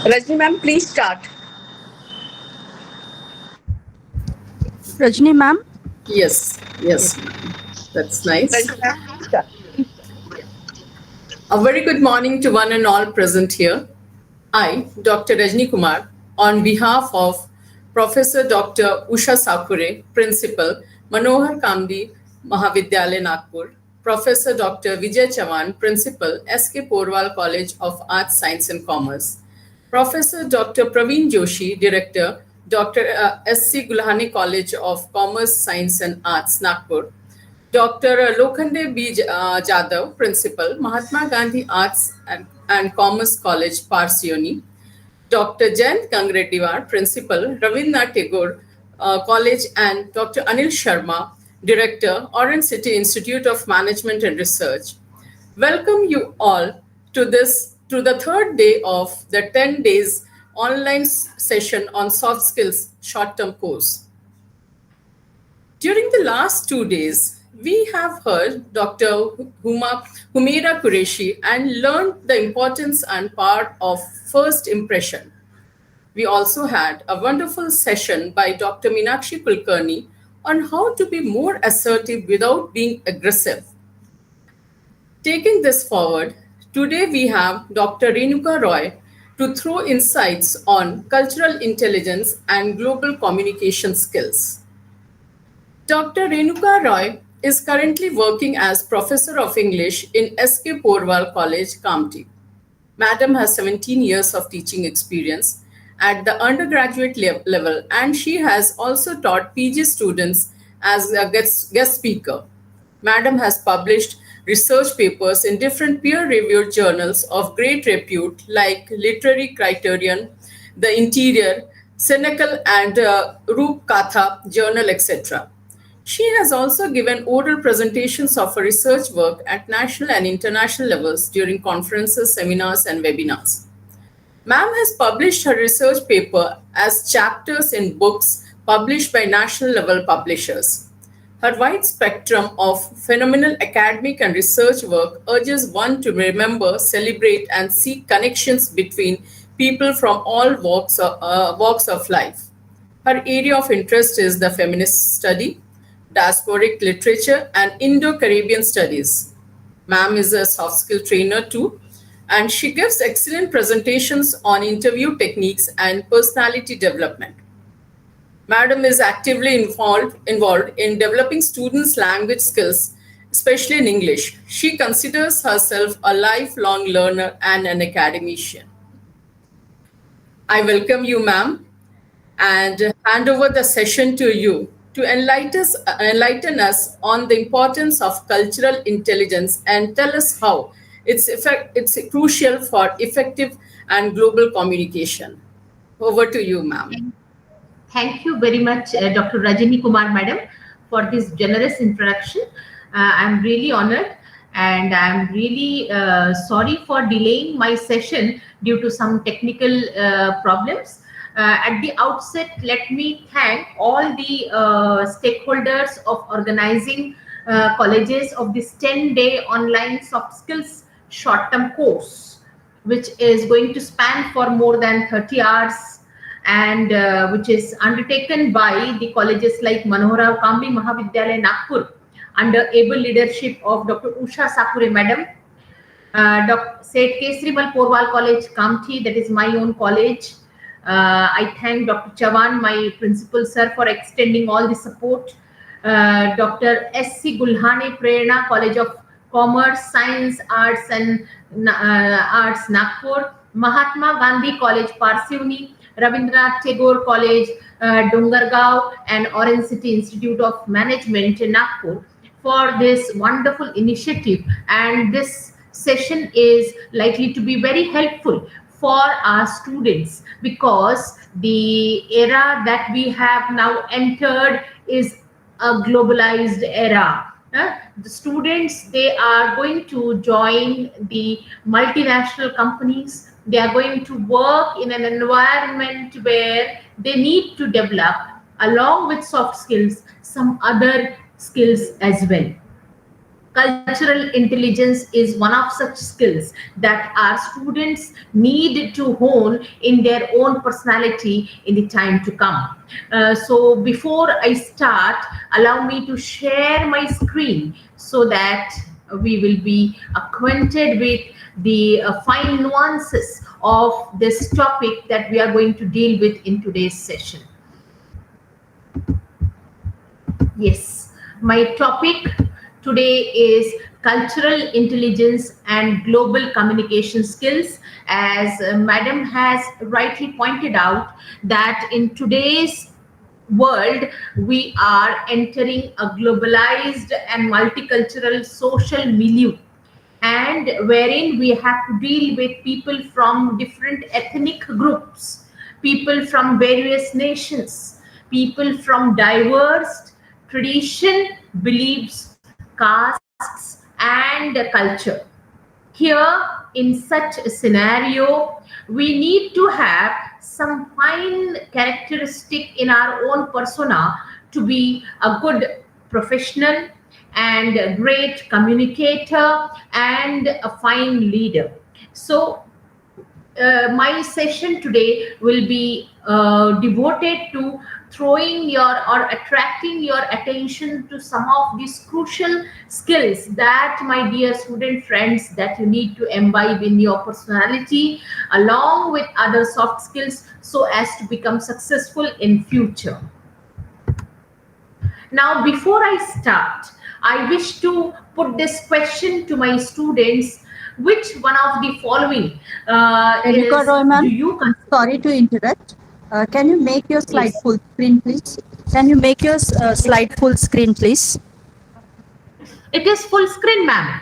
Rajni ma'am, please start. Rajni ma'am. Yes, that's nice. Rajni ma'am, please start. A very good morning to one and all present here. I, Dr. Rajni Kumar, on behalf of Professor Dr. Usha Sakure, Principal, Manohar Kamdi, Mahavidyalaya, Nagpur, Professor Dr. Vijay Chavan, Principal, SK Porwal College of Arts, Science and Commerce, Professor Dr. Praveen Joshi, Director, Dr. SC Gulhane College of Commerce, Science and Arts, Nagpur, Dr. Lokhande B. Jadhav, Principal, Mahatma Gandhi Arts and Commerce College, Parseoni, Dr. Jayant Gangreddiwar, Principal, Ravindranath Tagore College, and Dr. Anil Sharma, Director, Orange City Institute of Management and Research. Welcome you all to the third day of the 10 days online session on soft skills short-term course. During the last 2 days, we have heard Dr. Humaira Qureshi and learned the importance and power of first impression. We also had a wonderful session by Dr. Meenakshi Kulkarni on how to be more assertive without being aggressive. Taking this forward, today we have Dr. Renuka Roy to throw insights on cultural intelligence and global communication skills. Dr. Renuka Roy is currently working as Professor of English in SK Porwal College, Kamptee. Madam has 17 years of teaching experience at the undergraduate level, and she has also taught PG students as a guest speaker. Madam has published research papers in different peer-reviewed journals of great repute like Literary Criterion, The Interior, Cynical, and Roop-Katha Journal, etc. She has also given oral presentations of her research work at national and international levels during conferences, seminars, and webinars. Ma'am has published her research paper as chapters in books published by national level publishers. Her wide spectrum of phenomenal academic and research work urges one to remember, celebrate, and seek connections between people from all walks of life. Her area of interest is the feminist study, diasporic literature, and Indo-Caribbean studies. Ma'am is a soft skill trainer too, and she gives excellent presentations on interview techniques and personality development. Madam is actively involved in developing students' language skills, especially in English. She considers herself a lifelong learner and an academician. I welcome you, ma'am, and hand over the session to you to enlighten us on the importance of cultural intelligence and tell us how it's crucial for effective and global communication. Over to you, ma'am. Thank you very much, Dr. Rajini Kumar, Madam, for this generous introduction. I'm really honored, and I'm really sorry for delaying my session due to some technical problems. At the outset, let me thank all the stakeholders of organizing colleges of this 10-day online soft skills short-term course, which is going to span for more than 30 hours, and which is undertaken by the colleges like Manoharrao, Kamdi, Mahavidyalaya, Nagpur, under able leadership of Dr. Usha Sakure, Madam, Seth Kesarimal Porwal College, Kamptee, that is my own college. I thank Dr. Chavan, my principal sir, for extending all the support. Dr. SC Gulhane, Prerna, College of Commerce, Science, Arts and Arts, Nagpur, Mahatma Gandhi College, Parseoni, Ravindranath Tagore College, Dongargaon, and Orange City Institute of Management in Nagpur for this wonderful initiative. And this session is likely to be very helpful for our students, because the era that we have now entered is a globalized era. The students, they are going to join the multinational companies. They are going to work in an environment where they need to develop, along with soft skills, some other skills as well. cultural intelligence is one of such skills that our students need to hone in their own personality in the time to come. So before I start, allow me to share my screen so that we will be acquainted with the fine nuances of this topic that we are going to deal with in today's session. Yes, my topic today is cultural intelligence and global communication skills. As Madam has rightly pointed out, that in today's world we are entering a globalized and multicultural social milieu, and wherein we have to deal with people from different ethnic groups, people from various nations, people from diverse tradition, beliefs, castes, and culture. Here, in such a scenario, we need to have some fine characteristic in our own persona to be a good professional and a great communicator and a fine leader. So my session today will be devoted to throwing your or attracting your attention to some of these crucial skills that, my dear student friends, that you need to imbibe in your personality along with other soft skills so as to become successful in future. Now, before I start, I wish to put this question to my students. Which one of the following Roy, do you consider? sorry to interrupt. Can you make your slide Yes. full screen, please? Can you make your slide full screen, please? It is full screen, ma'am.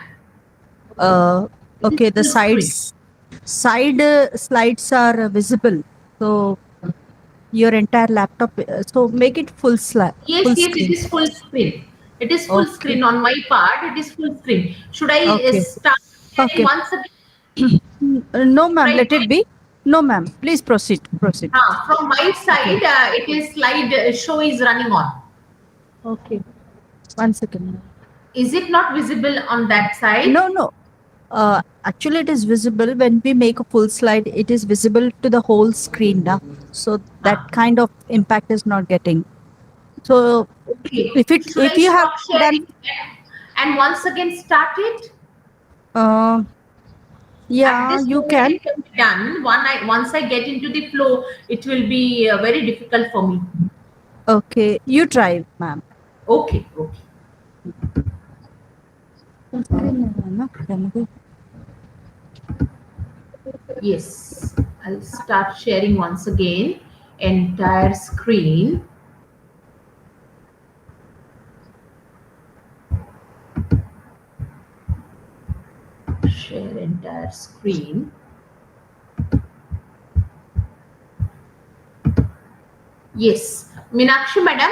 Okay, the Full screen. side slides are visible. So your entire laptop. So make it full slide. Yes, Full yes, it screen. is full screen. It is full Okay. screen on my part. It is full screen. Should I Okay. start sharing Okay. once again? No, ma'am. Let Right. it be. No, ma'am. Please proceed. Proceed. From my side, it is slide show is running on. Okay. 1 second. Is it not visible on that side? No. Actually, it is visible when we make a full slide. It is visible to the whole screen now. So that kind of impact is not getting. So Okay. if Should I you have stop sharing done, and once again start it? uh, At yeah, this you moment, can. it can be done. Once I get into the flow, it will be very difficult for me. Okay, you try, ma'am. Okay. Yes, I'll start sharing once again. Entire screen. Share entire screen. Yes, Meenakshi madam,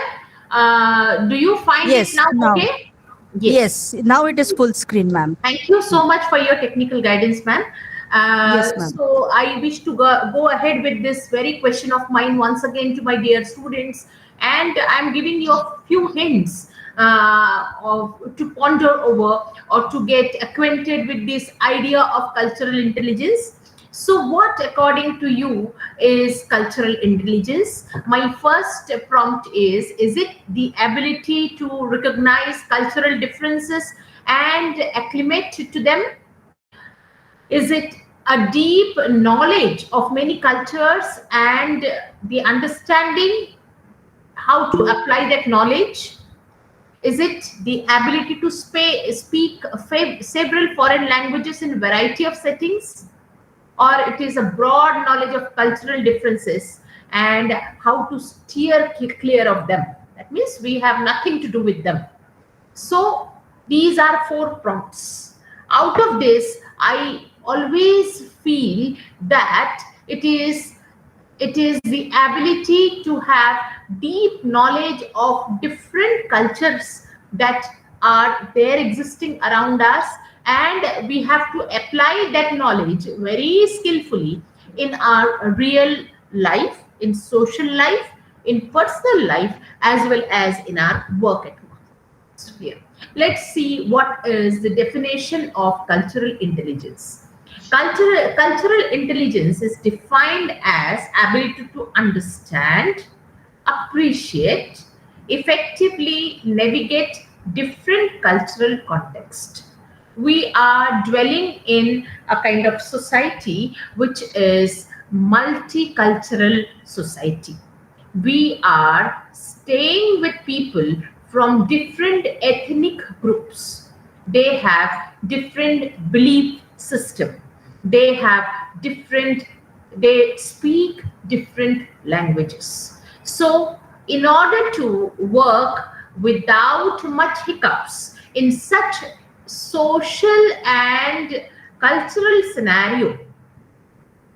do you find Yes, it now now. okay? Yes, now it is full screen, ma'am. Thank you so much for your technical guidance, ma'am. Yes, ma'am. So I wish to go ahead with this very question of mine once again to my dear students, and I'm giving you a few hints to ponder over or to get acquainted with this idea of cultural intelligence. So, what, according to you, is cultural intelligence? My first prompt is it the ability to recognize cultural differences and acclimate to them? Is it a deep knowledge of many cultures and the understanding how to apply that knowledge? Is it the ability to speak several foreign languages in variety of settings? Or it is a broad knowledge of cultural differences and how to steer clear of them? That means we have nothing to do with them. So these are 4 prompts. Out of this, I always feel that it is the ability to have deep knowledge of different cultures that are there existing around us, and we have to apply that knowledge very skillfully in our real life, in social life, in personal life, as well as in our work atmosphere. Let's see what is the definition of cultural intelligence. Cultural intelligence is defined as ability to understand, appreciate, effectively navigate different cultural context. We are dwelling in a kind of society which is multicultural society. We are staying with people from different ethnic groups. They have different belief system. They have different, they speak different languages. So in order to work without much hiccups in such social and cultural scenario,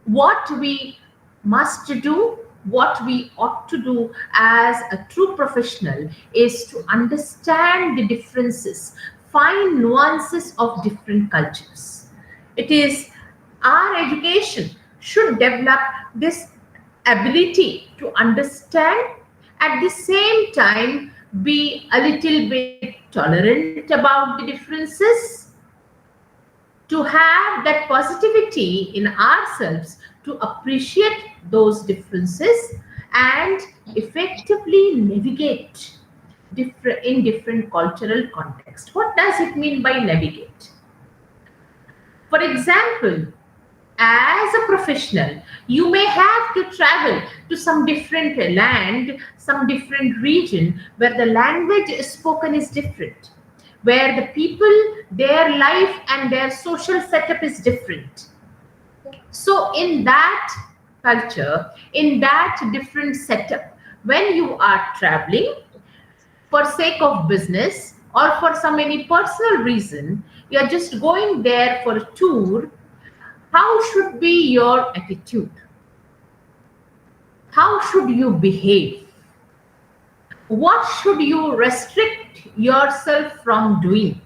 what we must do, what we ought to do as a true professional is to understand the differences, find nuances of different cultures. It is our education should develop this ability to understand, at the same time be a little bit tolerant about the differences, to have that positivity in ourselves to appreciate those differences and effectively navigate in different cultural context. What does it mean by navigate? For example, as a professional, you may have to travel to some different land, some different region where the language spoken is different, where the people, their life and their social setup is different. So in that culture, in that different setup, when you are traveling for sake of business or for some any personal reason, you are just going there for a tour, how should be your attitude? How should you behave? What should you restrict yourself from doing?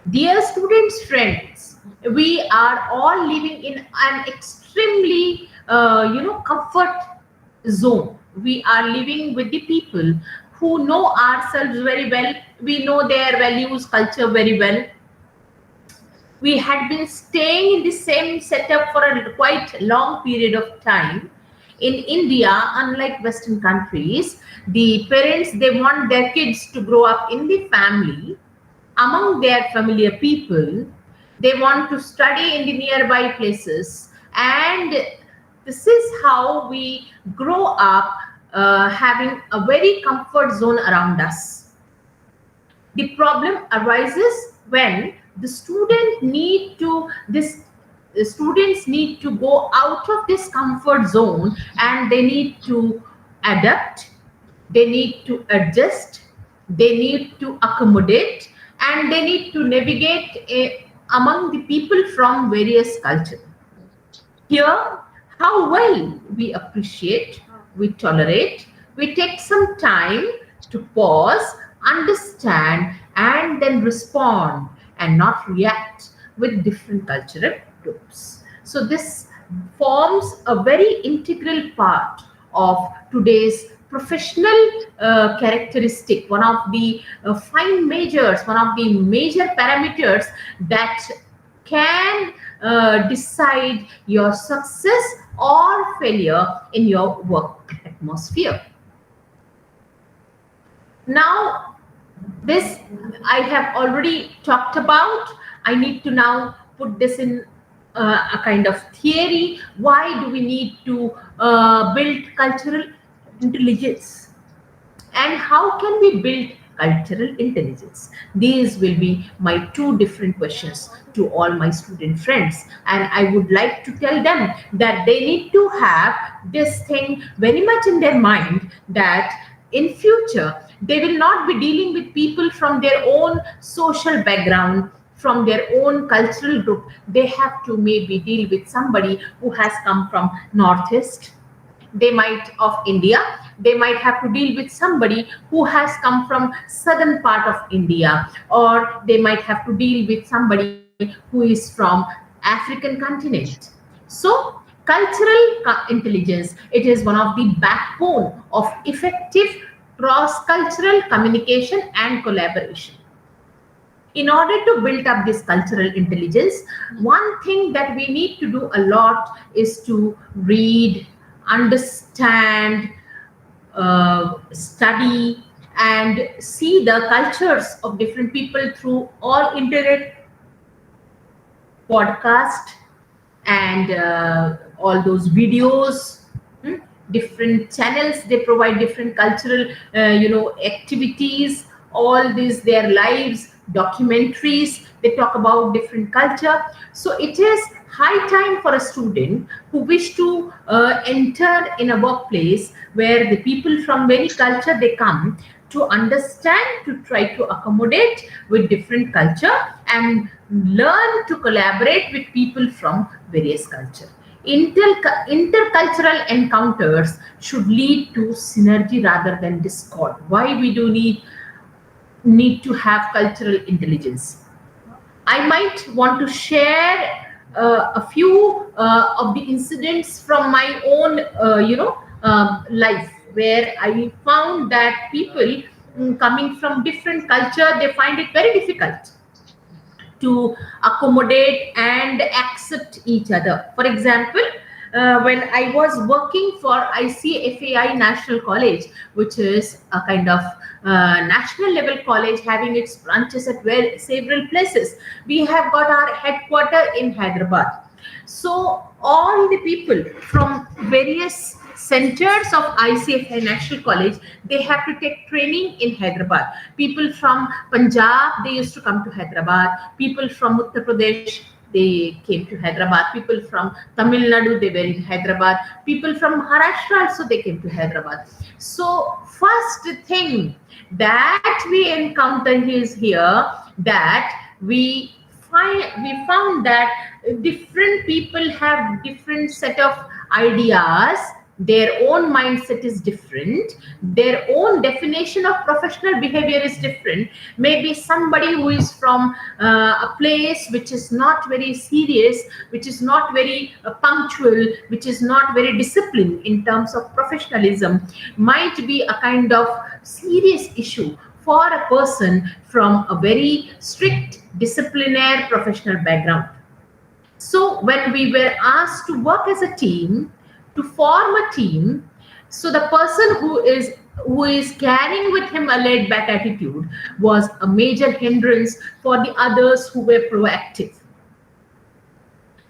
Dear students, friends, we are all living in an extremely, comfort zone. We are living with the people who know ourselves very well. We know their values, culture very well. We had been staying in the same setup for a quite long period of time. In India, unlike Western countries, the parents, they want their kids to grow up in the family, among their familiar people. They want to study in the nearby places, and this is how we grow up, having a very comfort zone around us. The problem arises when the students need to go out of this comfort zone, and they need to adapt, they need to adjust, they need to accommodate, and they need to navigate among the people from various cultures. Here, how well we appreciate, we tolerate, we take some time to pause, understand, and then respond and not react with different cultural groups. So this forms a very integral part of today's professional characteristic, one of the fine measures, one of the major parameters that can decide your success or failure in your work atmosphere. Now, this I have already talked about. I need to now put this in a kind of theory. Why do we need to build cultural intelligence? And how can we build cultural intelligence? These will be my two different questions to all my student friends, and I would like to tell them that they need to have this thing very much in their mind, that in future they will not be dealing with people from their own social background, from their own cultural group. They have to maybe deal with somebody who has come from Northeast, they might of India, they might have to deal with somebody who has come from southern part of India, or they might have to deal with somebody who is from African continent. So cultural intelligence, it is one of the backbone of effective cross-cultural communication and collaboration. In order to build up this cultural intelligence, one thing that we need to do a lot is to read, understand, study, and see the cultures of different people through all internet podcast and all those videos. Different channels, they provide different cultural activities, all these their lives, documentaries, they talk about different culture. So it is high time for a student who wish to enter in a workplace where the people from many culture they come, to understand, to try to accommodate with different culture and learn to collaborate with people from various culture. Intercultural encounters should lead to synergy rather than discord. Why we do need to have cultural intelligence? I might want to share a few of the incidents from my own, life, where I found that people coming from different culture, they find it very difficult to accommodate and accept each other. For example, when I was working for ICFAI National College, which is a kind of national level college having its branches at several places, we have got our headquarter in Hyderabad. So all the people from various centers of ICFI National College, they have to take training in Hyderabad. People from Punjab, they used to come to Hyderabad. People from Uttar Pradesh, they came to Hyderabad. People from Tamil Nadu, they were in Hyderabad. People from Maharashtra also, they came to Hyderabad. So first thing that we encounter is here, that we found that different people have different set of ideas, their own mindset is different, their own definition of professional behavior is different. Maybe somebody who is from a place which is not very serious, which is not very punctual, which is not very disciplined in terms of professionalism, might be a kind of serious issue for a person from a very strict disciplinary professional background. So when we were asked to work as a team, to form a team, so the person who is carrying with him a laid back attitude was a major hindrance for the others who were proactive.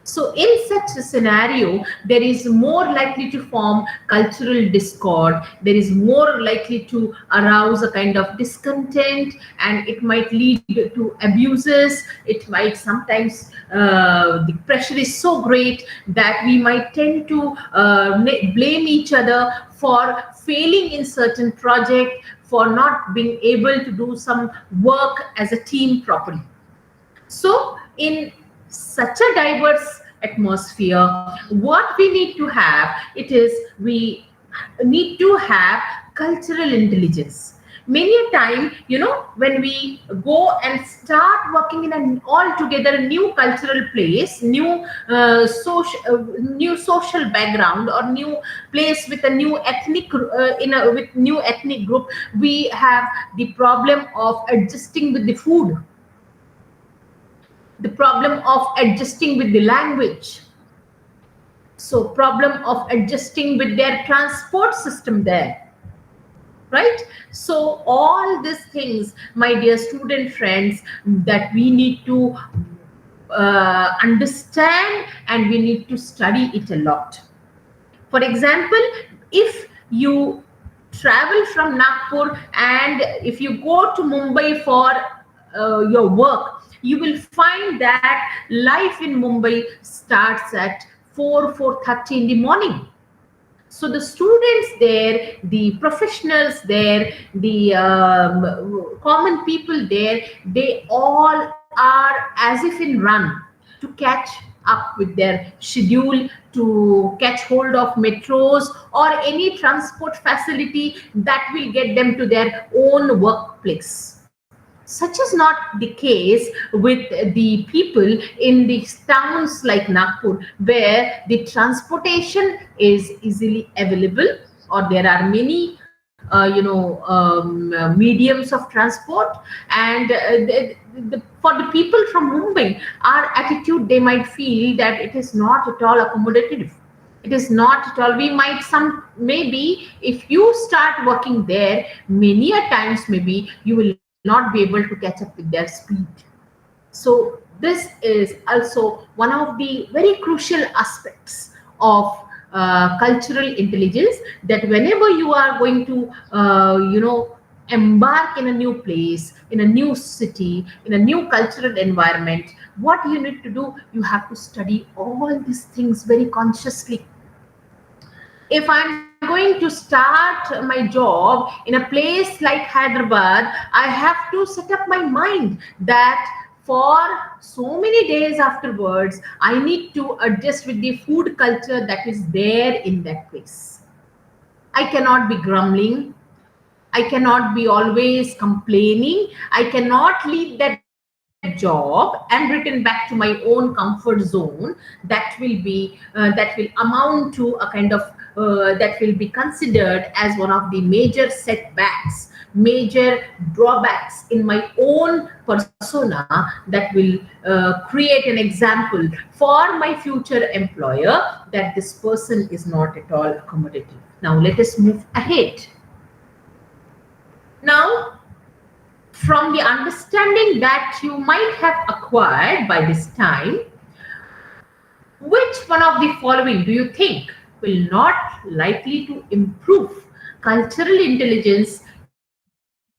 So in such a scenario, there is more likely to form cultural discord. There is more likely to arouse a kind of discontent, and it might lead to abuses. It might sometimes, the pressure is so great that we might tend to blame each other for failing in certain project, for not being able to do some work as a team properly. So in such a diverse atmosphere, what we need to have, it is we need to have cultural intelligence. Many a time, when we go and start working in an altogether new cultural place, new social background, or new place with a new ethnic with new ethnic group, we have the problem of adjusting with the food, the problem of adjusting with the language, so problem of adjusting with their transport system there, right? So all these things, my dear student friends, that we need to understand, and we need to study it a lot. For example, if you travel from Nagpur and if you go to Mumbai for your work, you will find that life in Mumbai starts at 4:30 in the morning. So the students there, the professionals there, the common people there, they all are as if in run to catch up with their schedule, to catch hold of metros or any transport facility that will get them to their own workplace. Such is not the case with the people in the towns like Nagpur, where the transportation is easily available, or there are many mediums of transport, and the For the people from Mumbai, our attitude, they might feel that it is not at all accommodative. It is not at all. We might maybe if you start working there, many a times maybe you will not be able to catch up with their speed. So this is also one of the very crucial aspects of cultural intelligence, that whenever you are going to embark in a new place, in a new city, in a new cultural environment, what you need to do, you have to study all these things very consciously. If I'm going to start my job in a place like Hyderabad, I have to set up my mind that for so many days afterwards, I need to adjust with the food culture that is there in that place. I cannot be grumbling. I cannot be always complaining. I cannot leave that job and return back to my own comfort zone. That will amount to a kind of that will be considered as one of the major setbacks, major drawbacks in my own persona, that will create an example for my future employer that this person is not at all accommodative. Now let us move ahead. Now, from the understanding that you might have acquired by this time, which one of the following do you think will not likely to improve cultural intelligence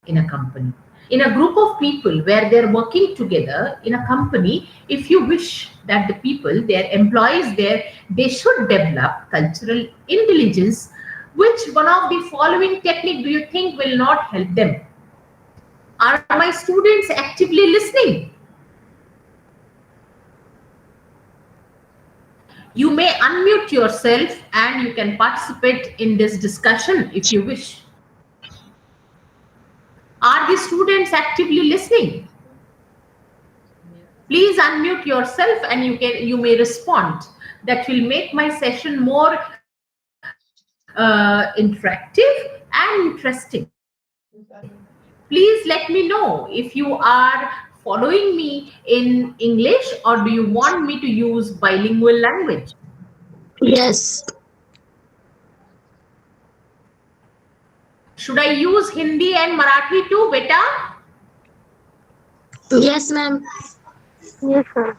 in a company? In a group of people where they're working together in a company, if you wish that the people, their employees there, they should develop cultural intelligence, which one of the following technique do you think will not help them? Are my students actively listening? You may unmute yourself and you can participate in this discussion if you wish. Are the students actively listening? Please unmute yourself and you may respond. That will make my session more interactive and interesting. Please let me know if you are following me in English, or do you want me to use bilingual language? Yes. Should I use Hindi and Marathi too, beta? Yes, ma'am. Yes, sir.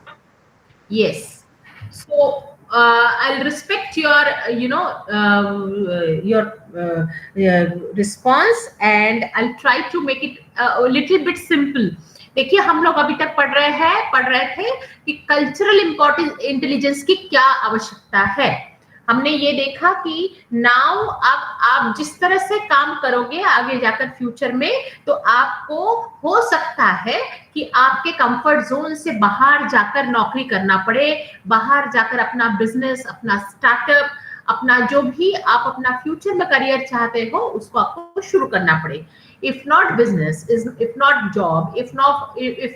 Yes. So I'll respect your, response, and I'll try to make it a little bit simple. देखिए, हम लोग अभी तक पढ़ रहे थे कि cultural intelligence की क्या आवश्यकता है. हमने ये देखा कि नाउ अब आप जिस तरह से काम करोगे आगे जाकर फ्यूचर में, तो आपको हो सकता है कि आपके कंफर्ट जोन से बाहर जाकर नौकरी करना पड़े, बाहर जाकर अपना बिजनेस, अपना स्टार्टअप, अपना जो भी आप अपना फ्यूचर में करियर चाहते हो उसको आपको शुरू करना पड़े. If not business, if not job, if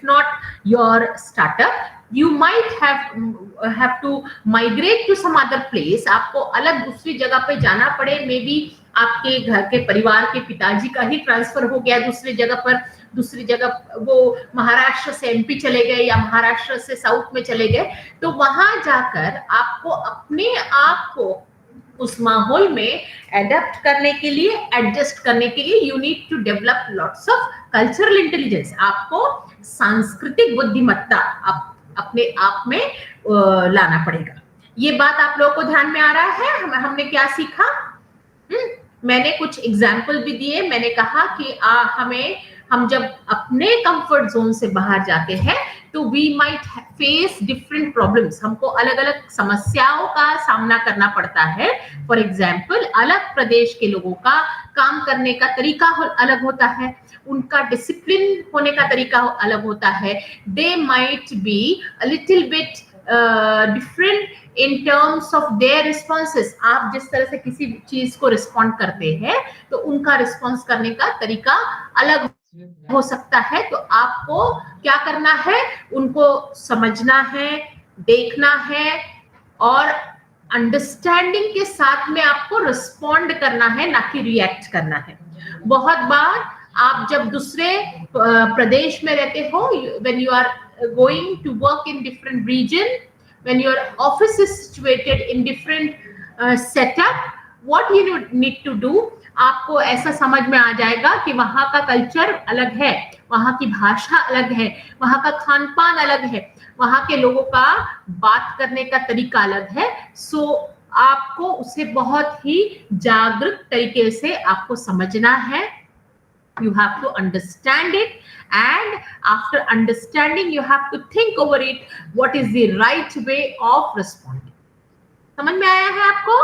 not your startup, you might have to migrate to some other place. आपको अलग दूसरी जगह पे जाना पड़े. मे बी आपके घर के परिवार के पिताजी का ही ट्रांसफर हो गया दूसरी जगह, वो महाराष्ट्र से एमपी चले गए या महाराष्ट्र से साउथ में चले गए, तो वहां जाकर आपको अपने आप को उस माहौल में एडेप्ट करने के लिए, एडजस्ट करने के लिए, you need to develop lots of cultural intelligence. आपको सांस्कृतिक बुद्धिमत्ता अपने आप में लाना पड़ेगा. ये बात आप लोगों को ध्यान में आ रहा है? हमने क्या सीखा? मैंने कुछ एग्जाम्पल भी दिए. मैंने कहा कि हम जब अपने कंफर्ट जोन से बाहर जाते हैं तो we might face different problems. हमको अलग अलग समस्याओं का सामना करना पड़ता है. फॉर एग्जाम्पल, अलग प्रदेश के लोगों का काम करने का तरीका अलग होता है, उनका डिसिप्लिन होने का तरीका अलग होता है. They might be a little bit different in terms of their responses. आप जिस तरह से किसी चीज को रिस्पॉन्ड करते हैं तो उनका रिस्पॉन्स करने का तरीका अलग हो सकता है. तो आपको क्या करना है? उनको समझना है, देखना है और अंडरस्टैंडिंग के साथ में आपको रिस्पॉन्ड करना है, ना कि रिएक्ट करना है. बहुत बार आप जब दूसरे प्रदेश में रहते हो, when you are going to work in different region, when your office is situated in different setup, what you need to do, आपको ऐसा समझ में आ जाएगा कि वहाँ का कल्चर अलग है, वहाँ की भाषा अलग है, वहाँ का खान पान अलग है, वहाँ के लोगों का बात करने का तरीका अलग है. सो आपको उसे बहुत ही जागरूक तरीके से आपको समझना है. You have to understand it, and after understanding you have to think over it, what is the right way of responding. समझ में आया है आपको?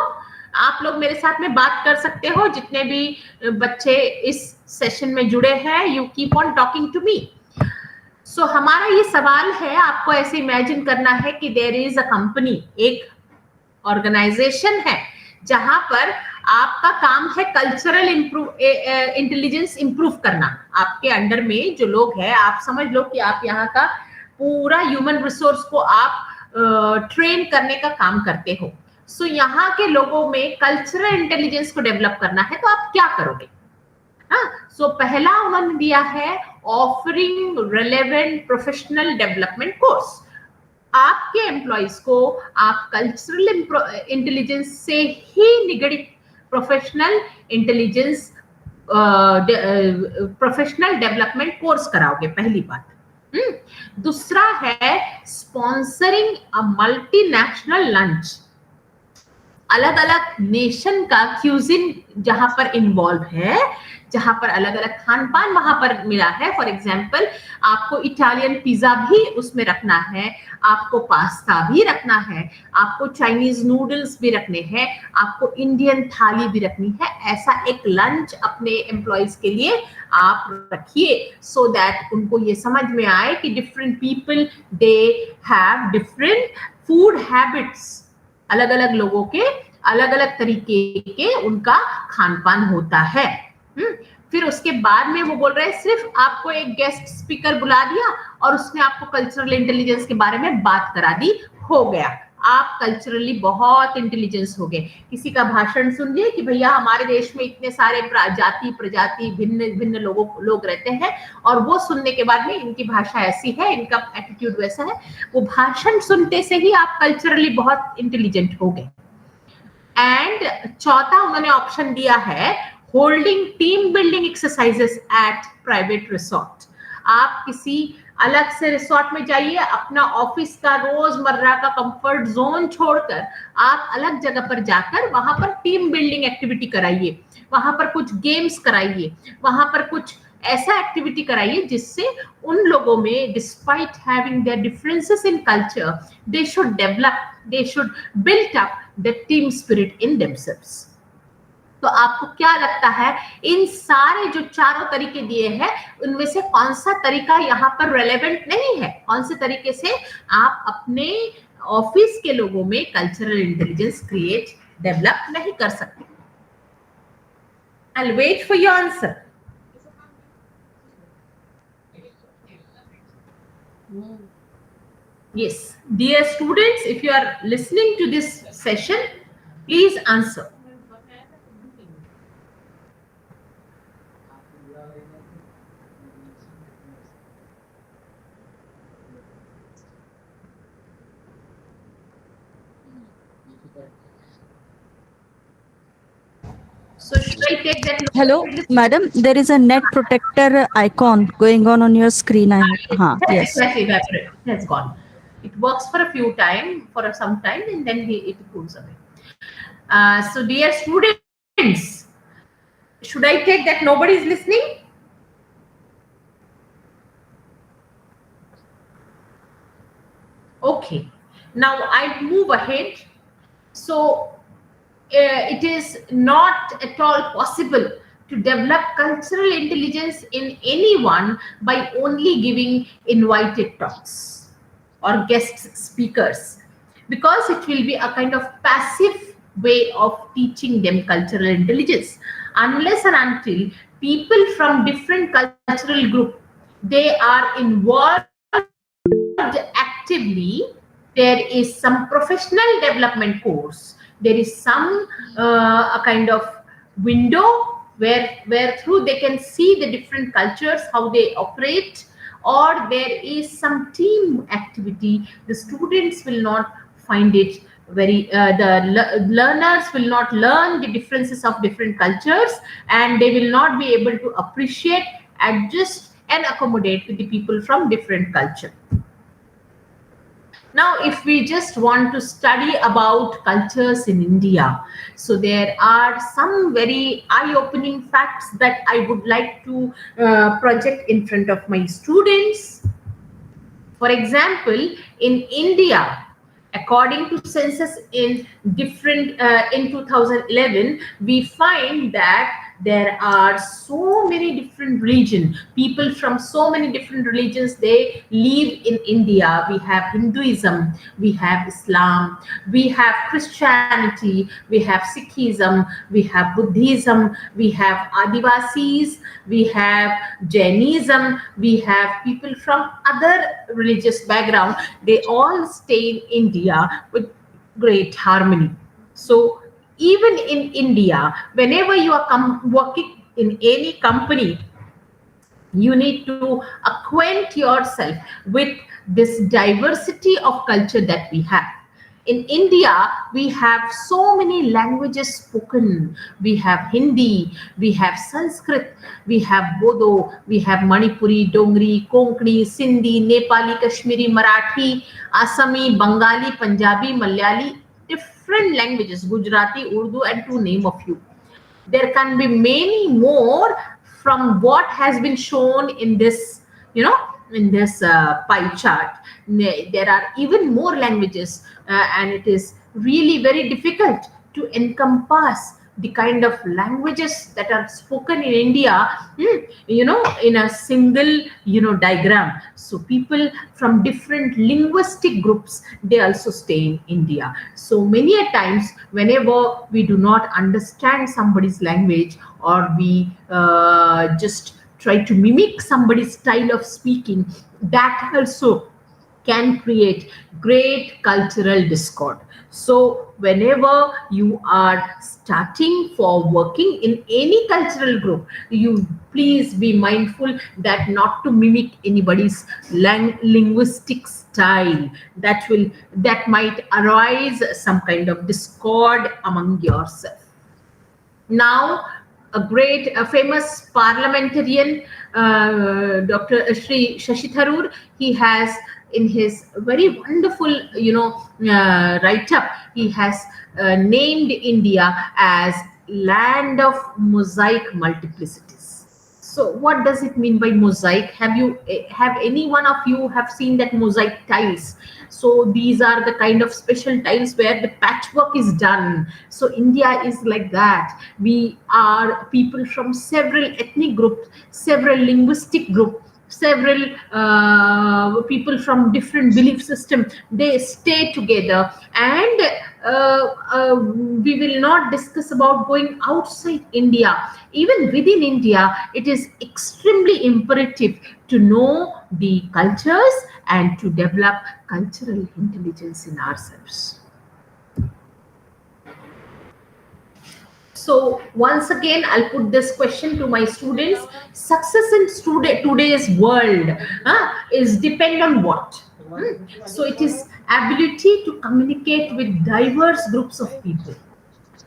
आप लोग मेरे साथ में बात कर सकते हो, जितने भी बच्चे इस सेशन में जुड़े हैं. You keep on talking to me. So हमारा ये सवाल है, आपको ऐसे इमेजिन करना है कि देयर इज अ कंपनी, एक ऑर्गेनाइजेशन है जहां पर आपका काम है कल्चरल इंटेलिजेंस इंप्रूव करना. आपके अंडर में जो लोग हैं, आप समझ लो कि आप यहाँ का पूरा ह्यूमन रिसोर्स को आप ट्रेन करने का काम करते हो. सो यहाँ के लोगों में कल्चरल इंटेलिजेंस को डेवलप करना है, तो आप क्या करोगे? सो पहला उन्होंने दिया है offering relevant professional development course. आपके एम्प्लॉइज को आप कल्चरल इंटेलिजेंस से ही निगड़ित professional intelligence professional development course कराओगे, पहली बात. दूसरा है स्पॉन्सरिंग अ मल्टीनेशनल लंच. अलग अलग नेशन का क्यूजिन जहां पर इन्वॉल्व है, जहां पर अलग अलग खान पान वहां पर मिला है. फॉर एग्जाम्पल, आपको इटालियन पिज्जा भी उसमें रखना है, आपको पास्ता भी रखना है, आपको चाइनीज नूडल्स भी रखने हैं, आपको इंडियन थाली भी रखनी है. ऐसा एक लंच अपने एम्प्लॉइज के लिए आप रखिए, सो दैट उनको ये समझ में आए कि different people they have different food habits. अलग अलग लोगों के अलग अलग तरीके के उनका खान पान होता है. फिर उसके बाद में वो बोल रहे हैं सिर्फ आपको एक गेस्ट स्पीकर बुला दिया और उसने आपको कल्चरल इंटेलिजेंस के बारे में बात करा दी, हो गया, आप कल्चरली बहुत इंटेलिजेंस हो गए. किसी का भाषण सुन लिए कि भैया हमारे देश में इतने सारे जाति प्रजाति भिन्न भिन्न लोग रहते हैं, और वो सुनने के बाद में इनकी भाषा ऐसी है, इनका एटीट्यूड वैसा है, वो भाषण सुनते से ही आप कल्चरली बहुत इंटेलिजेंट हो गए. एंड चौथा उन्होंने ऑप्शन दिया है holding team building exercises at private resort. आप किसी अलग से रिसोर्ट में जाइए, अपना ऑफिस का रोजमर्रा का कंफर्ट जोन छोड़कर आप अलग जगह पर जाकर वहां पर टीम बिल्डिंग एक्टिविटी कराइए, वहां पर कुछ गेम्स कराइए, वहां पर कुछ ऐसा एक्टिविटी कराइए जिससे उन लोगों में, despite having their differences in culture, they should develop, they should build up the team spirit in themselves. तो आपको क्या लगता है, इन सारे जो चारों तरीके दिए हैं उनमें से कौन सा तरीका यहाँ पर रेलेवेंट नहीं है? कौन से तरीके से आप अपने ऑफिस के लोगों में कल्चरल इंटेलिजेंस क्रिएट डेवलप नहीं कर सकते? I'll wait for your answer. Yes, dear students, if you are listening to this session, please answer. So should I take that? Hello, madam. There is a net protector icon going on your screen. Yes. Exactly, that's gone. It works for a few time, for some time, and then it goes away. So dear students, should I take that nobody is listening? Okay. Now I move ahead. So it is not at all possible to develop cultural intelligence in anyone by only giving invited talks or guest speakers, because it will be a kind of passive way of teaching them cultural intelligence. Unless and until people from different cultural group, they are involved actively, there is some professional development course, there is some a kind of window where through they can see the different cultures, how they operate, or there is some team activity, the students will not find it very learners will not learn the differences of different cultures, and they will not be able to appreciate, adjust and accommodate with the people from different culture. Now, if we just want to study about cultures in India, so there are some very eye-opening facts that I would like to project in front of my students. For example, in India, according to census in 2011, we find that there are so many different religions. People from so many different religions, they live in India. We have Hinduism, we have Islam, we have Christianity, we have Sikhism, we have Buddhism, we have Adivasis, we have Jainism, we have people from other religious background. They all stay in India with great harmony. So even in India, whenever you are working in any company, you need to acquaint yourself with this diversity of culture that we have. In India, we have so many languages spoken. We have Hindi, we have Sanskrit, we have Bodo, we have Manipuri, Dongri, Konkani, Sindhi, Nepali, Kashmiri, Marathi, Assami, Bengali, Punjabi, Malayali, different languages, Gujarati, Urdu, and to name a few. There can be many more from what has been shown in this, in this pie chart. There are even more languages, and it is really very difficult to encompass the kind of languages that are spoken in India, in a single, diagram. So people from different linguistic groups, they also stay in India. So many a times, whenever we do not understand somebody's language, or we just try to mimic somebody's style of speaking, that also can create great cultural discord. So whenever you are starting for working in any cultural group, you please be mindful that not to mimic anybody's linguistic style. That might arise some kind of discord among yourself. Now, a famous parliamentarian, Dr. Shri Shashi Tharoor, he has, in his very wonderful, write-up, he has named India as land of mosaic multiplicities. So what does it mean by mosaic? Have any one of you have seen that mosaic tiles? So these are the kind of special tiles where the patchwork is done. So India is like that. We are people from several ethnic groups, several linguistic groups, several people from different belief system. They stay together, and we will not discuss about going outside India. Even within India, it is extremely imperative to know the cultures and to develop cultural intelligence in ourselves. So once again, I'll put this question to my students. Success in today's world is depend on what? So it is ability to communicate with diverse groups of people.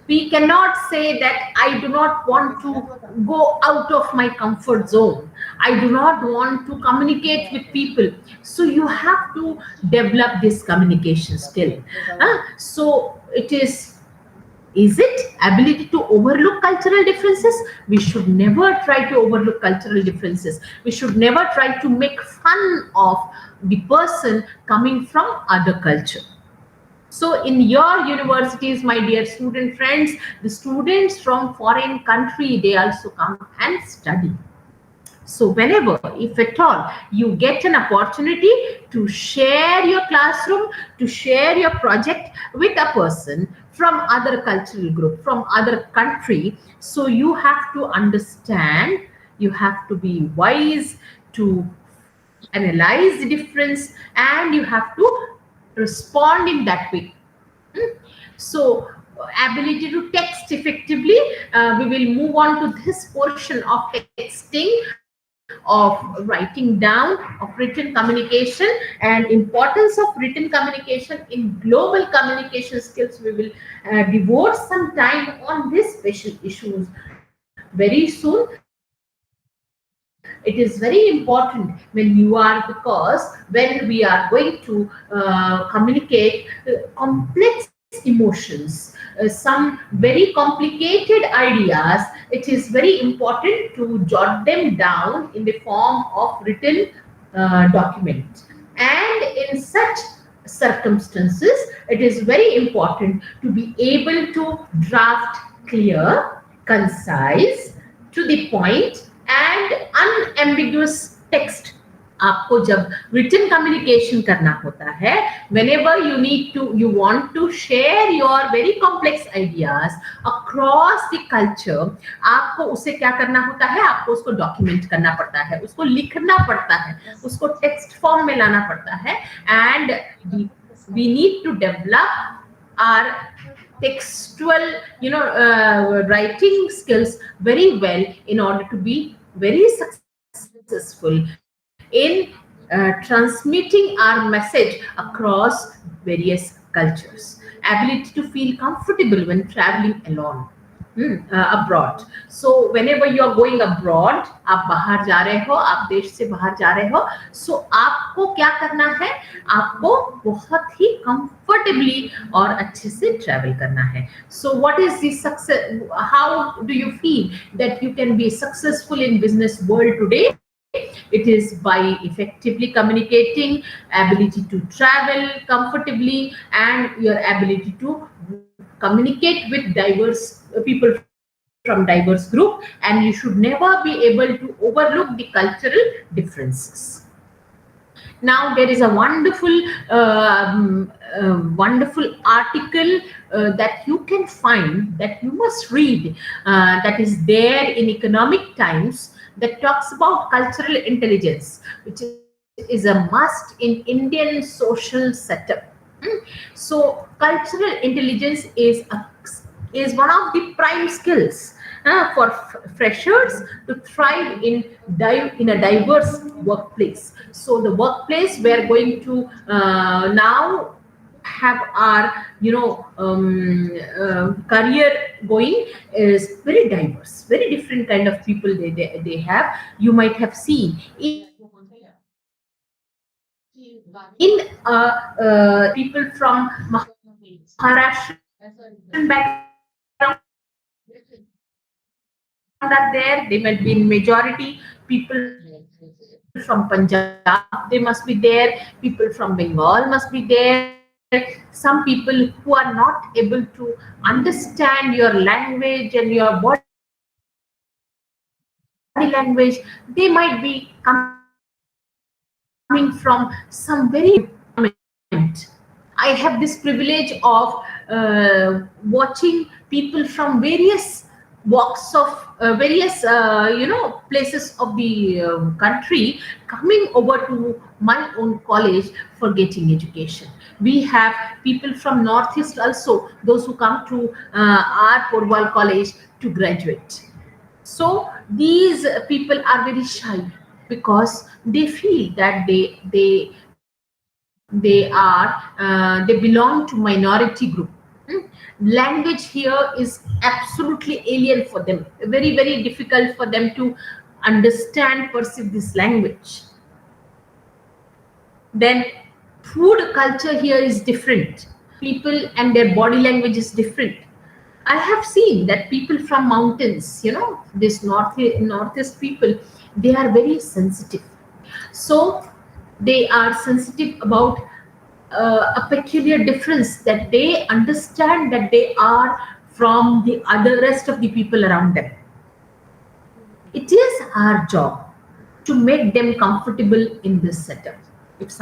We cannot say that I do not want to go out of my comfort zone. I do not want to communicate with people. So you have to develop this communication skill. So it is it ability to overlook cultural differences? We should never try to overlook cultural differences. We should never try to make fun of the person coming from other culture. So in your universities, my dear student friends, the students from foreign country, they also come and study. So whenever, if at all, you get an opportunity to share your classroom, to share your project with a person from other cultural group, from other country, so you have to understand, you have to be wise to analyze the difference, and you have to respond in that way. So ability to text effectively. We will move on to this portion of texting, of writing down, of written communication, and importance of written communication in global communication skills. We will devote some time on these special issues very soon. It is very important when you are, because when we are going to communicate complex emotions, some very complicated ideas, it is very important to jot them down in the form of written document. And in such circumstances, it is very important to be able to draft clear, concise, to the point and unambiguous text. आपको जब written communication करना होता है, whenever you want to share your very complex ideas across the culture, आपको उसे क्या करना होता है, आपको उसको document करना पड़ता है, उसको लिखना पड़ता है, उसको text form में लाना पड़ता है, and we need to develop our textual writing skills very well in order to be very successful in transmitting our message across various cultures. Ability to feel comfortable when traveling alone abroad. So whenever you are going abroad, आप बाहर जा रहे हो, आप देश से बाहर जा रहे हो, so आपको क्या करना है, आपको बहुत ही comfortably और अच्छे से travel करना है. So what is the success? How do you feel that you can be successful in business world today? It is by effectively communicating, ability to travel comfortably, and your ability to communicate with diverse people from diverse group, and you should never be able to overlook the cultural differences. Now there is a wonderful article that you can find, that you must read, that is there in Economic Times, that talks about cultural intelligence, which is a must in Indian social setup. So cultural intelligence is one of the prime skills for freshers to thrive in a diverse workplace. So the workplace we are going to now have our career going is very diverse, very different kind of people they have. You might have seen in people from Maharashtrian background are there. They might be in majority. People from Punjab, they must be there. People from Bengal must be there. Some people who are not able to understand your language and your body language, they might be coming from some very environment. I have this privilege of watching people from various walks of various places of the country coming over to my own college for getting education. We have people from Northeast also, those who come to our Porwal college to graduate. So these people are very shy because they feel that they belong to minority group. Language here is absolutely alien for them, very, very difficult for them to understand, perceive this language. Then food culture here is different. People and their body language is different. I have seen that people from mountains, this northeast people, they are very sensitive. So they are sensitive about a peculiar difference, that they understand that they are from the other rest of the people around them. It is our job to make them comfortable in this setup. If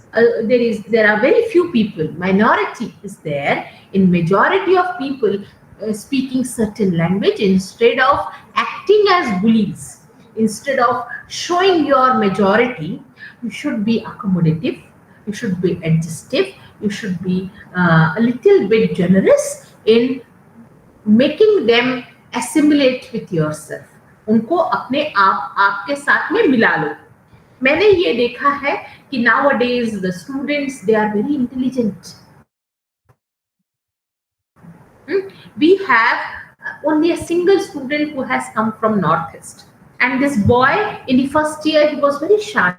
there are very few people, minority is there, in majority of people speaking certain language, instead of acting as bullies, instead of showing your majority, you should be accommodative, you should be adjustive, you should be a little bit generous in making them assimilate with yourself. उनको अपने आप आपके साथ में मिला लो. मैंने ये देखा है कि nowadays the students they are very intelligent. We have only a single student who has come from Northeast, and this boy in the first year he was very shy.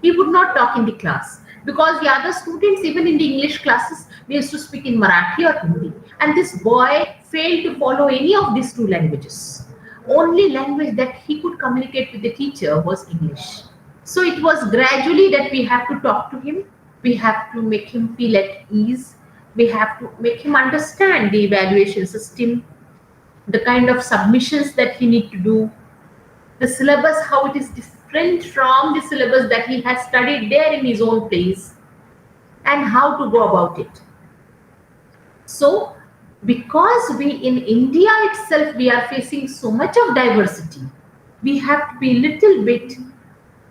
He would not talk in the class because the other students, even in the English classes, they used to speak in Marathi or Hindi, and this boy failed to follow any of these two languages. Only language that he could communicate with the teacher was English. So it was gradually that we have to talk to him, we have to make him feel at ease, we have to make him understand the evaluation system, the kind of submissions that he need to do, the syllabus, how it is different from the syllabus that he has studied there in his own place, and how to go about it. So, because we in India itself, we are facing so much of diversity, we have to be a little bit,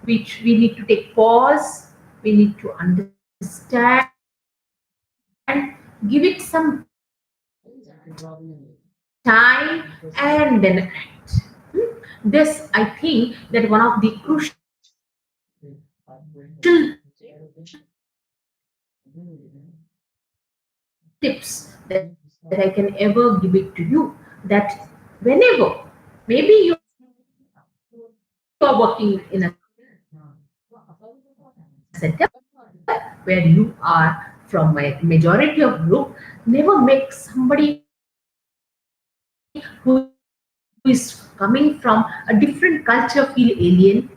which we need to take pause, we need to understand, give it some time, and then act. This, I think, that one of the crucial tips that I can ever give it to you, that whenever maybe you are working in a setup where you are from a majority of group, never make somebody who is coming from a different culture feel alien.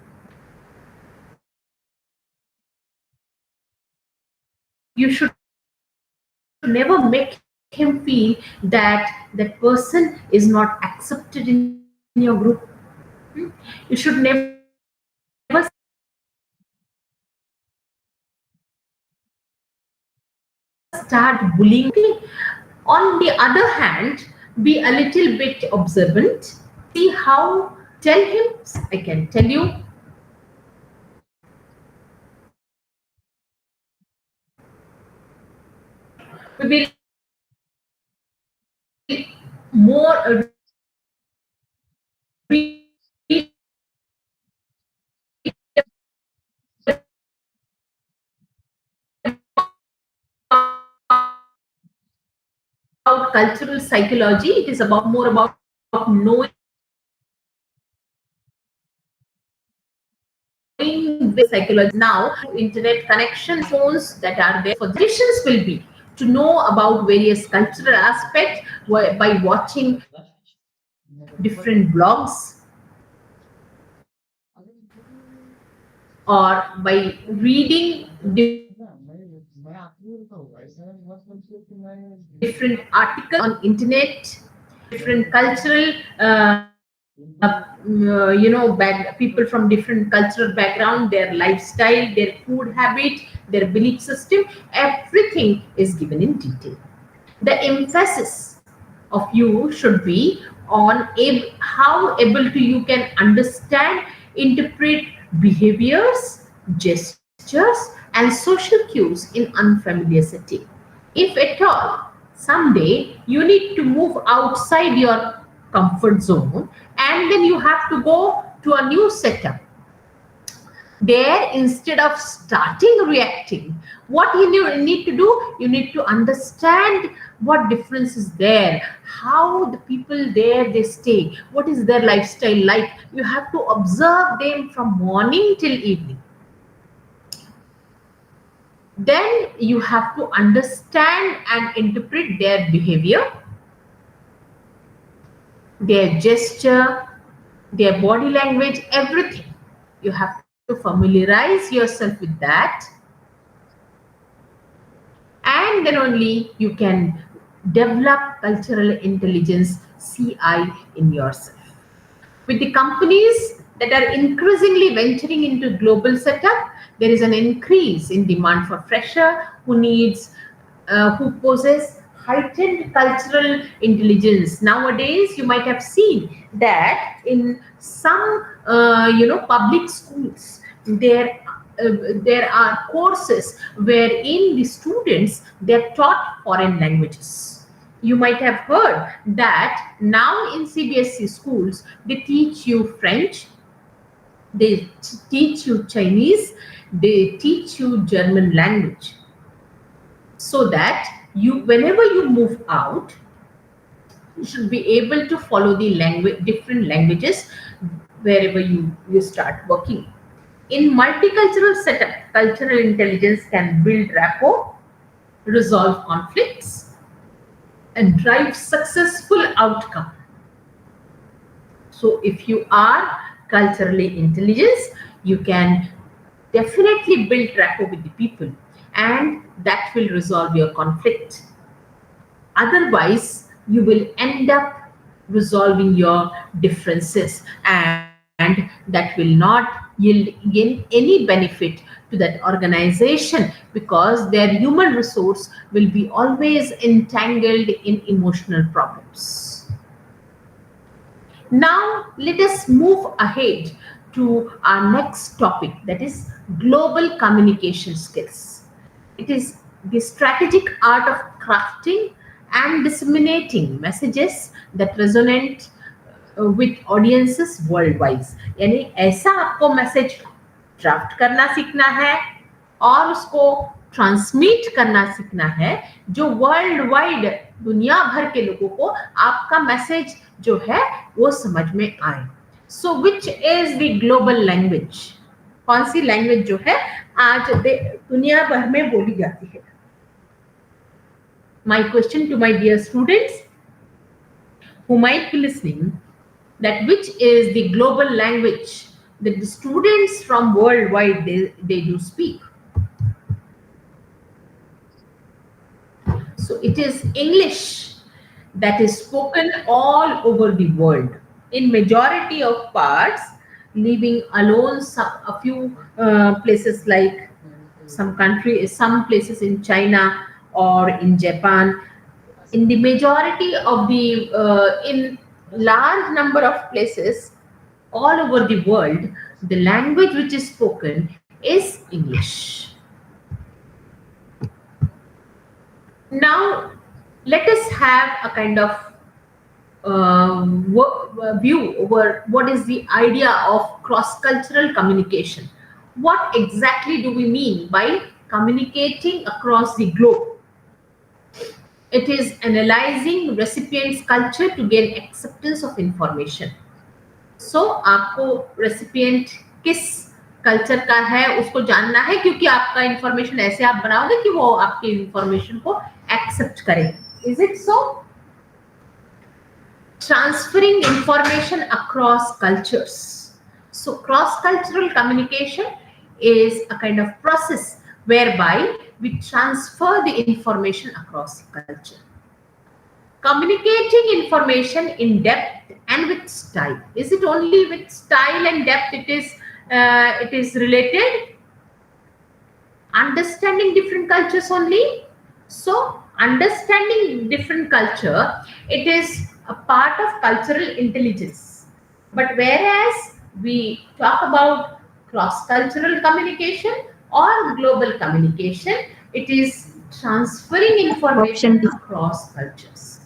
You should never make him feel that that person is not accepted in your group. You should never start bullying. On the other hand, be a little bit observant. See how, tell him, I can tell you, we will more read about cultural psychology. It is about more about knowing psychology. Now, internet connection, phones that are there for generations will be to know about various cultural aspects by watching different blogs or by reading different articles on internet, different cultural people from different cultural background, their lifestyle, their food habit, their belief system, everything is given in detail. The emphasis of you should be on how able to you can understand, interpret behaviors, gestures, and social cues in unfamiliar setting. If at all someday you need to move outside your comfort zone and then you have to go to a new setup, there, instead of starting reacting, what you need to do, you need to understand what difference is there, how the people there they stay, what is their lifestyle like. You have to observe them from morning till evening. Then you have to understand and interpret their behavior, their gesture, their body language, everything. You have to familiarize yourself with that, and then only you can develop cultural intelligence, CI, in yourself. With the companies that are increasingly venturing into global setup, there is an increase in demand for fresher who possess heightened cultural intelligence. Nowadays, you might have seen that in some public schools, there there are courses wherein the students, they're taught foreign languages. You might have heard that now in CBSE schools, they teach you French, they teach you Chinese, they teach you German language, so that you, whenever you move out, you should be able to follow the language, different languages wherever you start working. In multicultural setup, cultural intelligence can build rapport, resolve conflicts, and drive successful outcome. So if you are culturally intelligent, you can definitely build rapport with the people, and that will resolve your conflict. Otherwise, you will end up resolving your differences, and that will not yield any benefit to that organization, because their human resource will be always entangled in emotional problems. Now, let us move ahead to our next topic, that is global communication skills. It is the strategic art of crafting and disseminating messages that resonate with audiences worldwide. यानी ऐसा आपको message draft करना सीखना है और उसको transmit करना सीखना है जो वर्ल्ड वाइड, दुनिया भर के लोगों को आपका मैसेज जो है वो समझ में आए. So which is the global language? कौन सी लैंग्वेज जो है आज दुनिया भर में बोली जाती है? My question to my dear students who might be listening, that which is the global language that the students from worldwide they do speak? So it is English that is spoken all over the world in majority of parts, leaving alone a few places like some places in China or in Japan. In the majority of the in large number of places all over the world, the language which is spoken is English. Now, let us have a kind of view over what is the idea of cross-cultural communication. What exactly do we mean by communicating across the globe? It is analyzing recipient's culture to gain acceptance of information. So, आपको recipient किस culture का है उसको जानना है, क्योंकि आपका information ऐसे आप बनाओगे कि वो आपके इंफॉर्मेशन को एक्सेप्ट करे. Is it so? Transferring information across cultures. So cross-cultural communication is a kind of process whereby we transfer the information across the culture. Communicating information in depth and with style. Is it only with style and depth it is related? Understanding different cultures only. So understanding different culture, it is a part of cultural intelligence. But whereas we talk about cross-cultural communication or global communication, it is transferring information across cultures.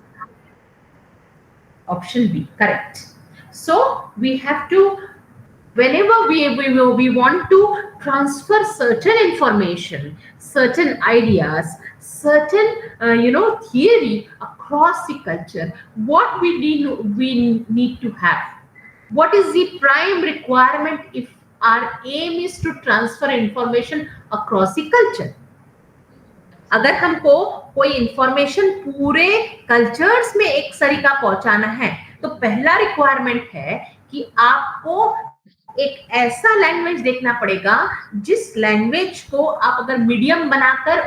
Option B, correct. So we have to, whenever we want to transfer certain information, certain ideas, certain theory across the culture, what we need to have. What is the prime requirement if our aim is to transfer information across the culture? अगर हमको कोई information पूरे cultures में एक सरीका पहुंचाना है, तो पहला रिक्वायरमेंट है कि आपको एक ऐसा लैंग्वेज देखना पड़ेगा जिस लैंग्वेज को आप अगर मीडियम बनाकर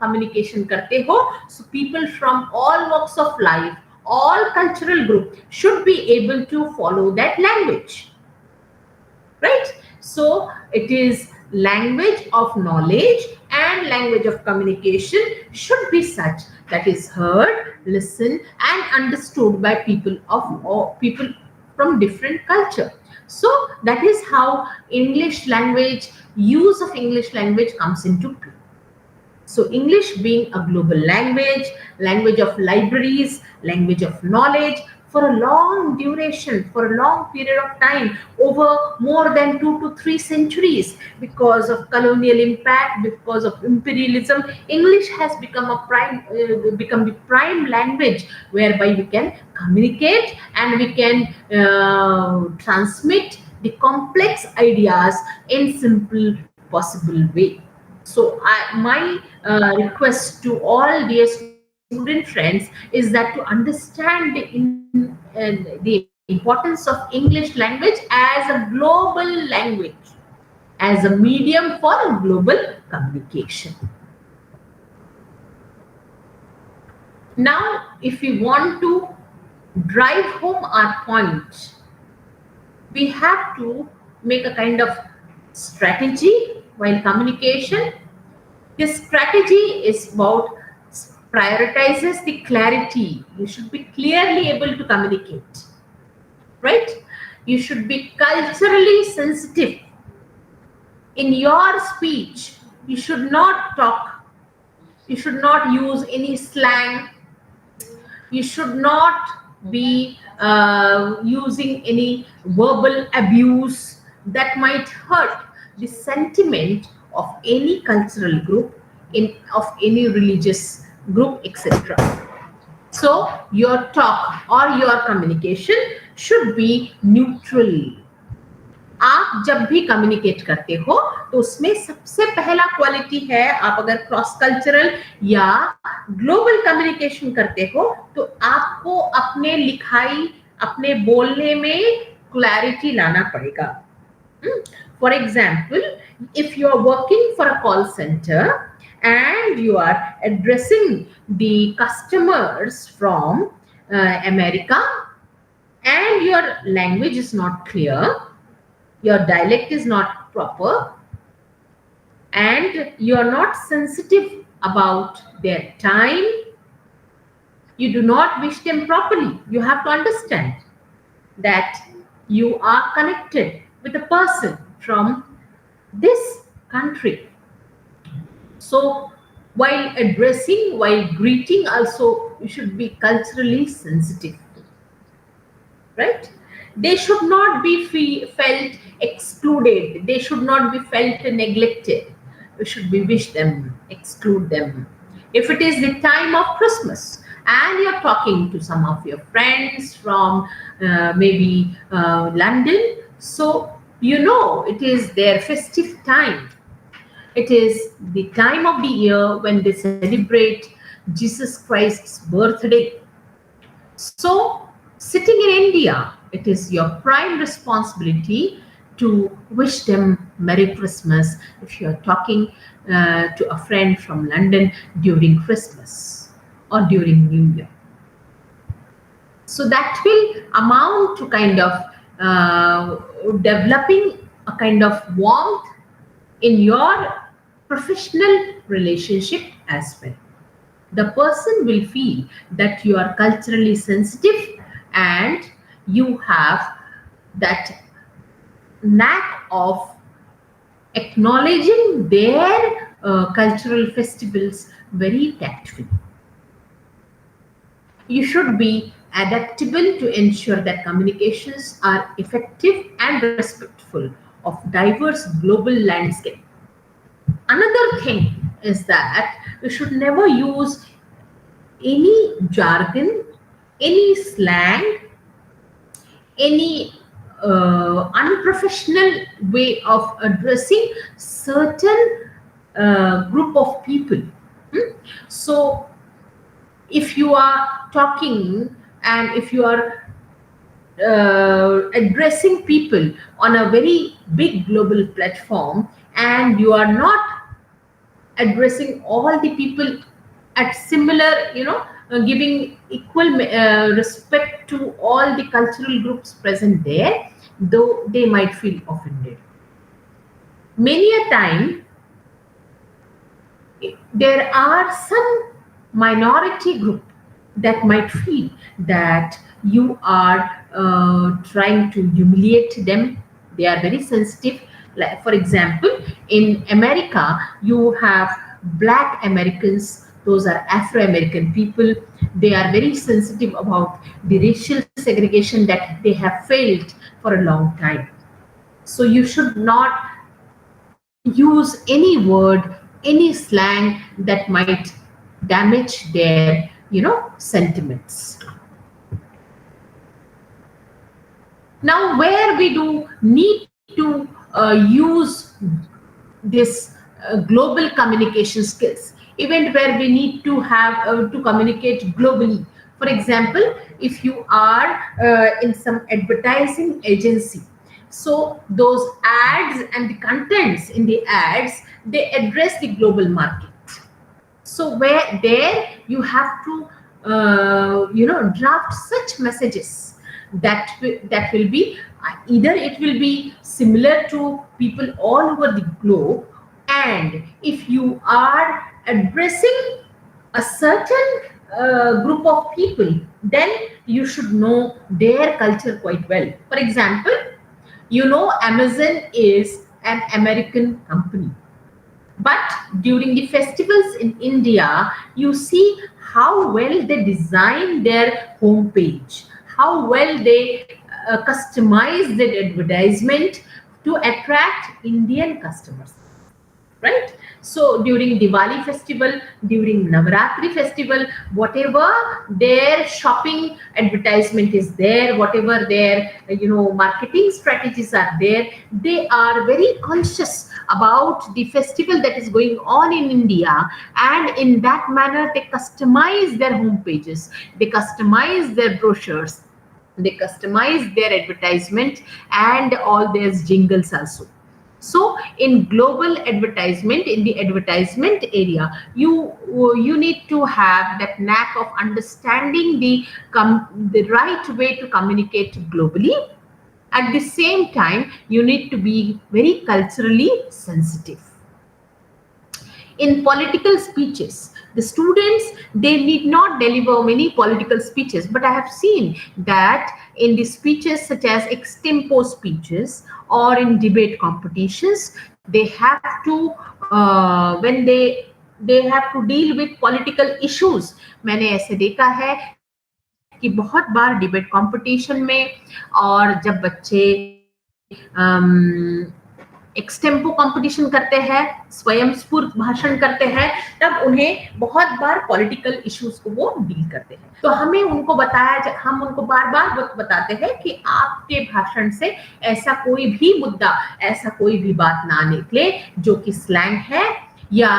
कम्युनिकेशन करते हो, so people from all walks of life, all cultural group should be able to follow that language, right? So it is language of knowledge and language of communication should be such that is heard, listened and understood by people from different culture. So that is how English language, use of English language comes into play. So English being a global language, language of libraries, language of knowledge, for a long duration, for a long period of time, over more than 2 to 3 centuries, because of colonial impact, because of imperialism, English has become become the prime language whereby we can communicate and we can transmit the complex ideas in simple possible way. So my request to all dear student friends is that to understand the importance of English language as a global language, as a medium for global communication. Now, if we want to drive home our point, we have to make a kind of strategy while communication. This strategy is about prioritizes the clarity. You should be clearly able to communicate, right? You should be culturally sensitive. In your speech, you should not talk, you should not use any slang, you should not be using any verbal abuse that might hurt the sentiment of any cultural group, of any religious group, etc. So your talk or your communication should be neutral. आप जब भी communicate करते हो तो उसमें सबसे पहला quality है, आप अगर क्रॉस कल्चरल या ग्लोबल कम्युनिकेशन करते हो तो आपको अपने लिखाई, अपने बोलने में क्लैरिटी लाना पड़ेगा. For example, if you are working for a call centre and you are addressing the customers from America and your language is not clear, your dialect is not proper, and you are not sensitive about their time, you do not wish them properly. You have to understand that you are connected with a person from this country. So while addressing, while greeting also, you should be culturally sensitive, right? They should not be felt excluded. They should not be felt neglected. You should be wish them, exclude them. If it is the time of Christmas and you're talking to some of your friends from maybe London, so you know it is their festive time. It is the time of the year when they celebrate Jesus Christ's birthday. So, sitting in India, it is your prime responsibility to wish them Merry Christmas if you are talking to a friend from London during Christmas or during New Year. So that will amount to kind of developing a kind of warmth in your professional relationship as well. The person will feel that you are culturally sensitive and you have that knack of acknowledging their cultural festivals very tactfully. You should be adaptable to ensure that communications are effective and respectful of diverse global landscape. Another thing is that you should never use any jargon, any slang, any unprofessional way of addressing certain group of people. So if you are talking and if you are addressing people on a very big global platform and you are not addressing all the people at similar, giving equal respect to all the cultural groups present there, though they might feel offended. Many a time, there are some minority group that might feel that you are trying to humiliate them. They are very sensitive. Like, for example, in America, you have Black Americans, those are Afro-American people. They are very sensitive about the racial segregation that they have failed for a long time. So you should not use any word, any slang that might damage their, sentiments. Now, where we do need to use this global communication skills, even where we need to have to communicate globally. For example, if you are in some advertising agency, so those ads and the contents in the ads, they address the global market. So where there you have to draft such messages that will be either it will be similar to people all over the globe, and if you are addressing a certain group of people, then you should know their culture quite well. For example, Amazon is an American company, but during the festivals in India, you see how well they design their homepage, how well they customize their advertisement to attract Indian customers. Right? So during Diwali festival, during Navaratri festival, whatever their shopping advertisement is there, whatever their marketing strategies are there, they are very conscious about the festival that is going on in India, and in that manner they customize their home pages, they customize their brochures, they customize their advertisement and all their jingles also. So in global advertisement, in the advertisement area, you need to have that knack of understanding the right way to communicate globally. At the same time, you need to be very culturally sensitive. In political speeches, the students, they need not deliver many political speeches, but I have seen that in the speeches such as extempo speeches or in debate competitions, they have to when they have to deal with political issues. मैंने ऐसे देखा है कि बहुत बार debate competition में और जब बच्चे एक्सटेम्पो कंपटीशन करते हैं, स्वयं स्फूर्त भाषण करते हैं, तब उन्हें बहुत बार पॉलिटिकल इश्यूज को वो डील करते हैं. तो हम उनको बार बार बताते हैं कि आपके भाषण से ऐसा कोई भी मुद्दा, ऐसा कोई भी बात ना निकले जो कि स्लैंग है या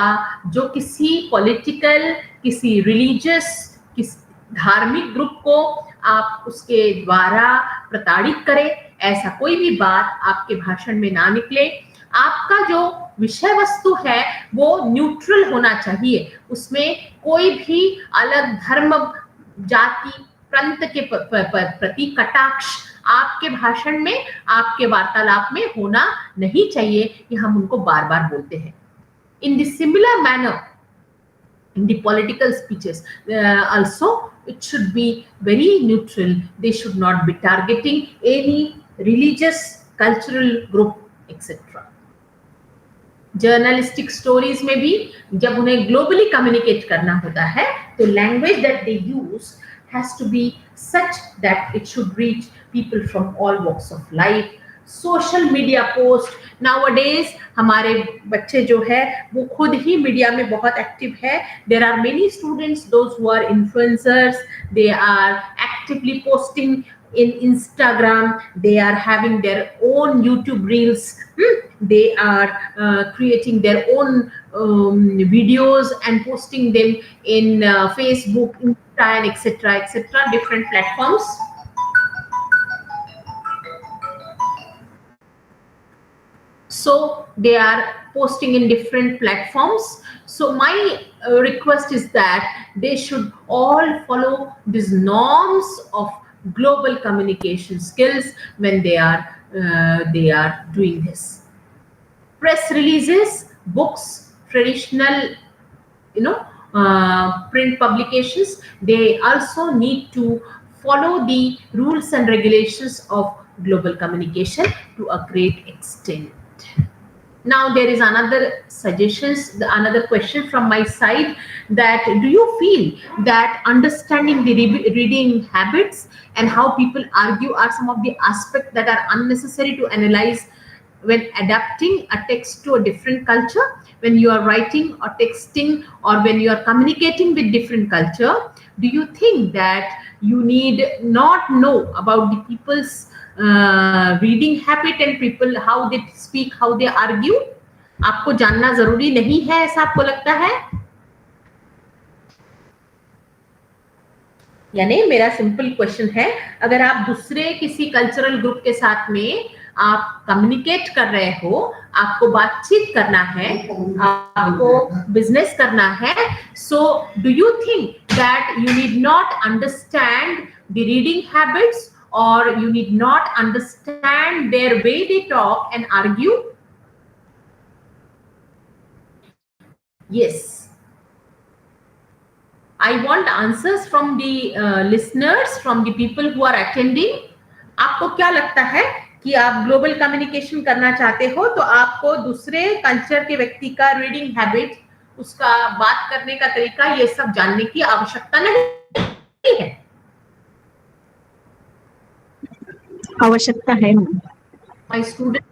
जो किसी पॉलिटिकल, किसी रिलीजियस, किसी धार्मिक ग्रुप को आप उसके द्वारा प्रताड़ित करें. ऐसा कोई भी बात आपके भाषण में ना निकले. आपका जो विषय वस्तु है वो न्यूट्रल होना चाहिए. उसमें कोई भी अलग धर्म, जाति, प्रांत के प्रति कटाक्ष आपके भाषण में, आपके वार्तालाप में होना नहीं चाहिए. ये हम उनको बार बार बोलते हैं. In the similar manner, in the political speeches, also it should be very neutral. They should not be targeting any religious, cultural group, etc. Journalistic stories में भी जब उन्हें ग्लोबली कम्युनिकेट करना होता है, तो language that they use has to be such that it should reach people from all walks of life. Social media post, nowadays हमारे बच्चे जो है वो खुद ही मीडिया में बहुत एक्टिव है. There are many students those who are influencers, they are actively posting in Instagram, they are having their own YouTube reels, they are creating their own videos and posting them in Facebook, Insta, and etc., different platforms. So they are posting in different platforms. So my request is that they should all follow these norms of global communication skills when they are doing this. Press releases, books, traditional print publications, they also need to follow the rules and regulations of global communication to a great extent. Now there is another suggestions, another question from my side, that do you feel that understanding the reading habits and how people argue are some of the aspects that are unnecessary to analyze when adapting a text to a different culture, when you are writing or texting or when you are communicating with different culture? Do you think that you need not know about the people's reading habit and people how they speak, how they argue? आपको जानना जरूरी नहीं है, ऐसा आपको लगता है? यानी मेरा सिंपल क्वेश्चन है, अगर आप दूसरे किसी कल्चरल ग्रुप के साथ में आप कम्युनिकेट कर रहे हो, आपको बातचीत करना है, आपको बिजनेस करना है, so do you think that you need not understand the reading habits or you need not understand their way they talk and argue? Yes, I want answers from the listeners, from the people who are attending. आपको क्या लगता है कि आप global communication करना चाहते हो तो आपको दूसरे कल्चर के व्यक्ति का रीडिंग हैबिट, उसका बात करने का तरीका, ये सब जानने की आवश्यकता नहीं है? आवश्यकता है My student,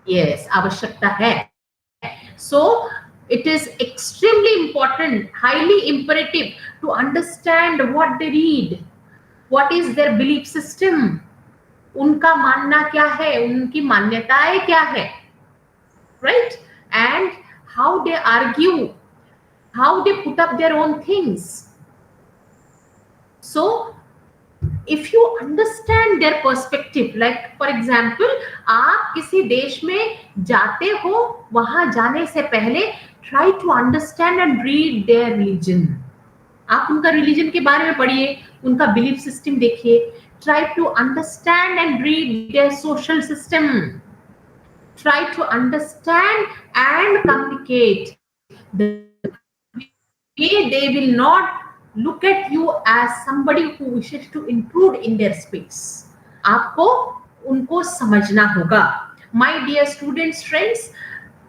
yes, आवश्यकता है. So it is extremely important, highly imperative to understand what they read, what is their belief system, उनका मानना क्या है, उनकी मान्यताएं क्या है, right? And how they argue, how they put up their own things. So if you understand their perspective, like for example, आप किसी देश में जाते हो, वहां जाने से पहले try to understand and read their religion. आप उनका रिलीजन के बारे में पढ़िए, उनका बिलीफ सिस्टम देखिए. Try to understand and read their social system. Try to understand and communicate. The way they will not look at you as somebody who wishes to intrude in their space. आपको उनको समझना होगा. My dear students, friends,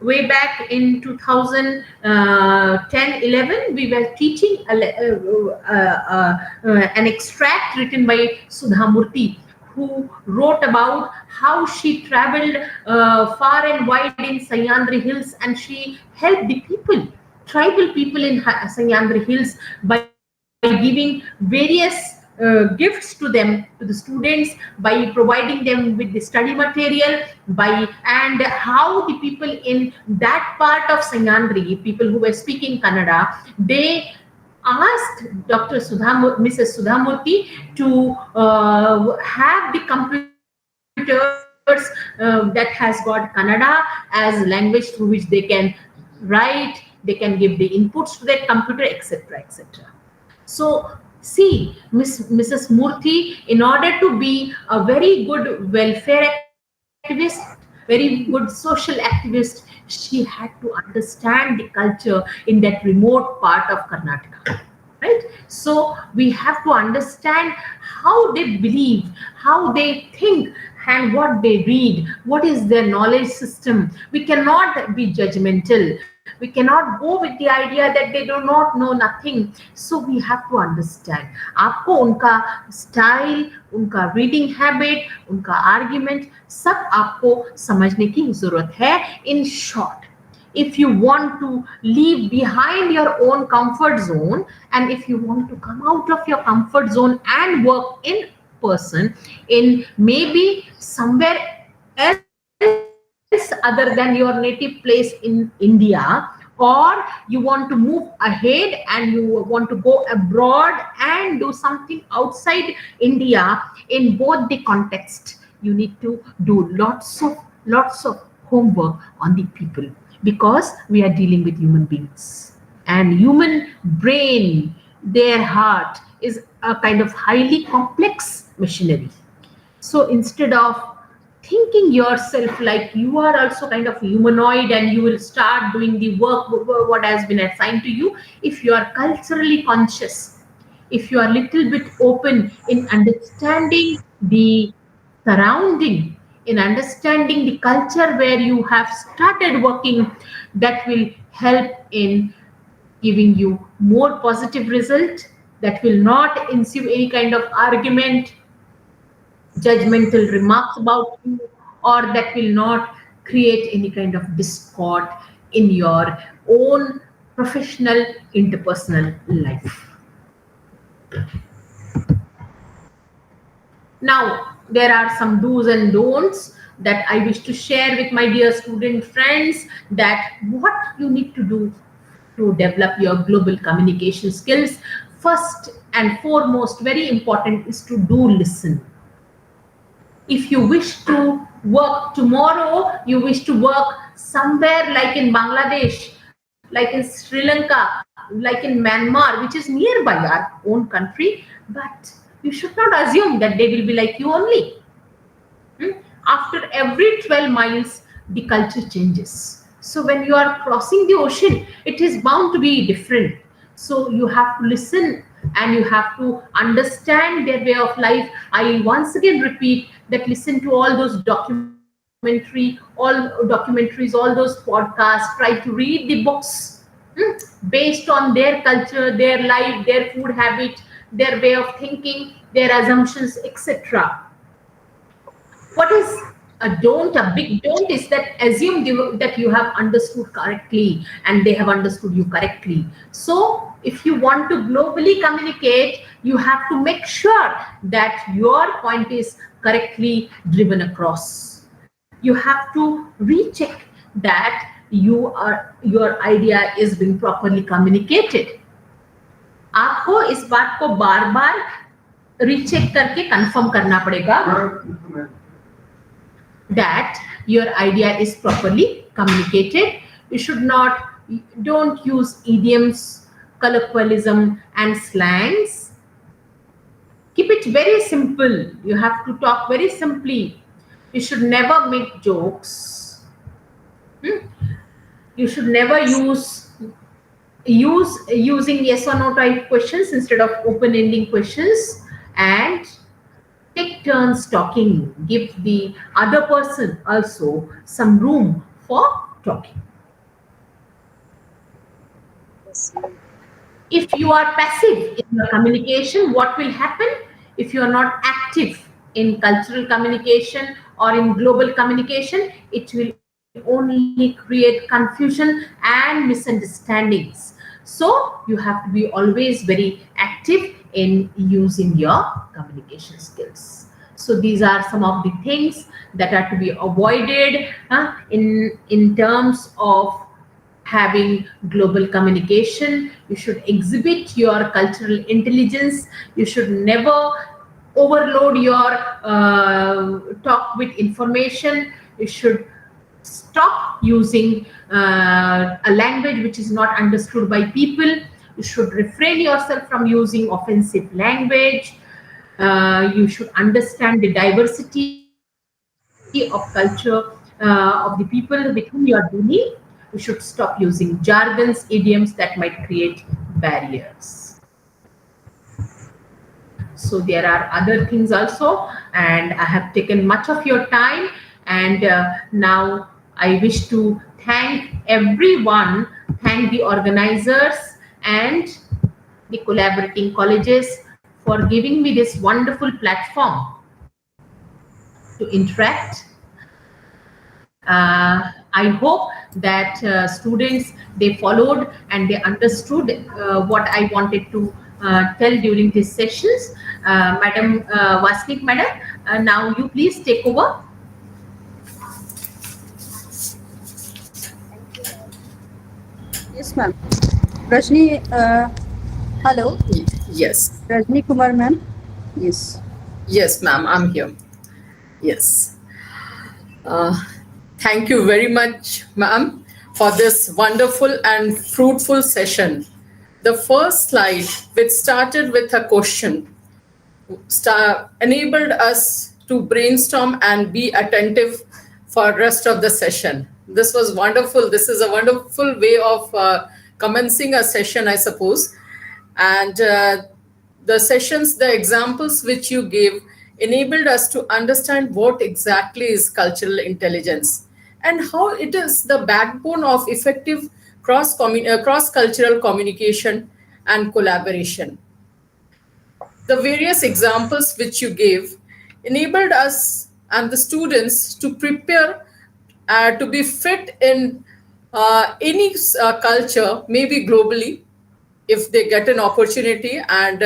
way back in 2010-11, we were teaching an extract written by Sudha Murthy, who wrote about how she traveled far and wide in Sahyadri Hills, and she helped the people, tribal people in Sahyadri Hills, by giving various gifts to them, to the students, by providing them with the study material, and how the people in that part of Sahyadri, people who were speaking Kannada, they asked Mrs. Sudha Murthy to have the computers that has got Kannada as language through which they can write, they can give the inputs to that computer, etc., etc. So see, Mrs. Murthy, in order to be a very good welfare activist, very good social activist, she had to understand the culture in that remote part of Karnataka, right? So we have to understand how they believe, how they think, and what they read, what is their knowledge system. We cannot be judgmental. We cannot go with the idea that they do not know nothing. So we have to understand. आपको उनका style, उनका reading habit, उनका argument, सब आपको समझने की जरूरत है. In short, if you want to leave behind your own comfort zone, and if you want to come out of your comfort zone and work in person in maybe somewhere else other than your native place in India, or you want to move ahead and you want to go abroad and do something outside India, in both the context, you need to do lots of homework on the people, because we are dealing with human beings, and human brain, their heart is a kind of highly complex machinery. So instead of thinking yourself like you are also kind of humanoid and you will start doing the work what has been assigned to you. If you are culturally conscious, if you are little bit open in understanding the surrounding, in understanding the culture where you have started working, that will help in giving you more positive result, that will not ensue any kind of argument, judgmental remarks about you, or that will not create any kind of discord in your own professional interpersonal life. Now, there are some do's and don'ts that I wish to share with my dear student friends, that what you need to do to develop your global communication skills. First and foremost, very important is to do listen. If you wish to work tomorrow, you wish to work somewhere like in Bangladesh, like in Sri Lanka, like in Myanmar, which is nearby our own country, but you should not assume that they will be like you only. After every 12 miles, the culture changes. So when you are crossing the ocean, it is bound to be different. So you have to listen and you have to understand their way of life. I once again repeat that listen to all those documentaries, all those podcasts, try to read the books based on their culture, their life, their food habit, their way of thinking, their assumptions, etc. What is a don't? A big don't is that assume that you have understood correctly and they have understood you correctly. So if you want to globally communicate, you have to make sure that your point is correctly driven across. You have to recheck that your idea is being properly communicated. आपको इस बात को बार बार recheck करके confirm करना पड़ेगा that your idea is properly communicated. You don't use idioms, colloquialism and slangs. Keep it very simple. You have to talk very simply. You should never make jokes. You should never using yes or no type questions instead of open-ending questions, and take turns talking. Give the other person also some room for talking. If you are passive in your communication, what will happen? If you are not active in cultural communication or in global communication, it will only create confusion and misunderstandings. So you have to be always very active in using your communication skills. So these are some of the things that are to be avoided in terms of having global communication. You should exhibit your cultural intelligence. You should never overload your talk with information. You should stop using a language which is not understood by people. You should refrain yourself from using offensive language. You should understand the diversity of culture of the people with whom you are dealing. You should stop using jargons, idioms that might create barriers. So there are other things also, and I have taken much of your time, and now I wish to thank everyone, thank the organizers and the collaborating colleges for giving me this wonderful platform to interact. I hope that students, they followed and they understood what I wanted to tell during these sessions. Madam Vasnik, madam, now you please take over. Yes, ma'am. Rajni, hello. Yes. Rajni Kumar, ma'am. Yes. Yes, ma'am, I'm here. Yes. Thank you very much, ma'am, for this wonderful and fruitful session. The first slide, which started with a question, enabled us to brainstorm and be attentive for rest of the session. This was wonderful. This is a wonderful way of commencing a session, I suppose. And the sessions, the examples which you gave enabled us to understand what exactly is cultural intelligence and how it is the backbone of effective cross-cultural communication and collaboration. The various examples which you gave enabled us and the students to prepare to be fit in any culture, maybe globally, if they get an opportunity. And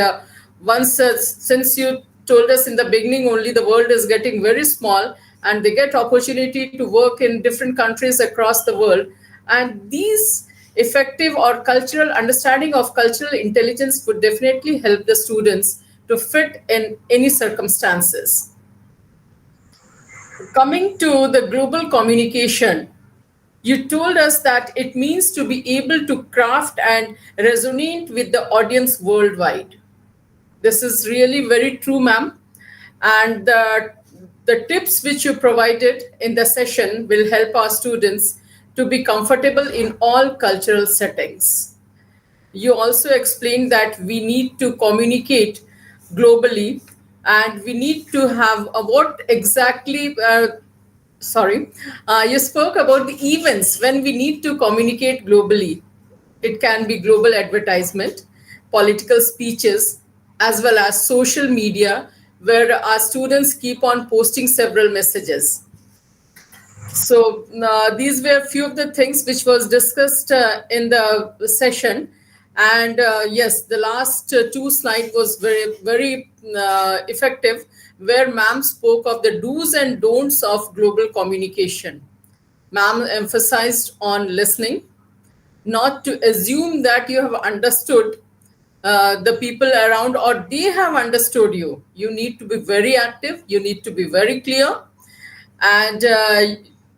once, since you told us in the beginning only, the world is getting very small and they get opportunity to work in different countries across the world. And these effective or cultural understanding of cultural intelligence would definitely help the students to fit in any circumstances. Coming to the global communication, you told us that it means to be able to craft and resonate with the audience worldwide. This is really very true, ma'am. And the tips which you provided in the session will help our students to be comfortable in all cultural settings. You also explained that we need to communicate globally and we need to have what exactly, you spoke about the events when we need to communicate globally. It can be global advertisement, political speeches, as well as social media, where our students keep on posting several messages. So these were a few of the things which was discussed in the session. And yes, the last two slides was very, very effective, where ma'am spoke of the do's and don'ts of global communication. Ma'am emphasized on listening, not to assume that you have understood the people around or they have understood you. You need to be very active, you need to be very clear, and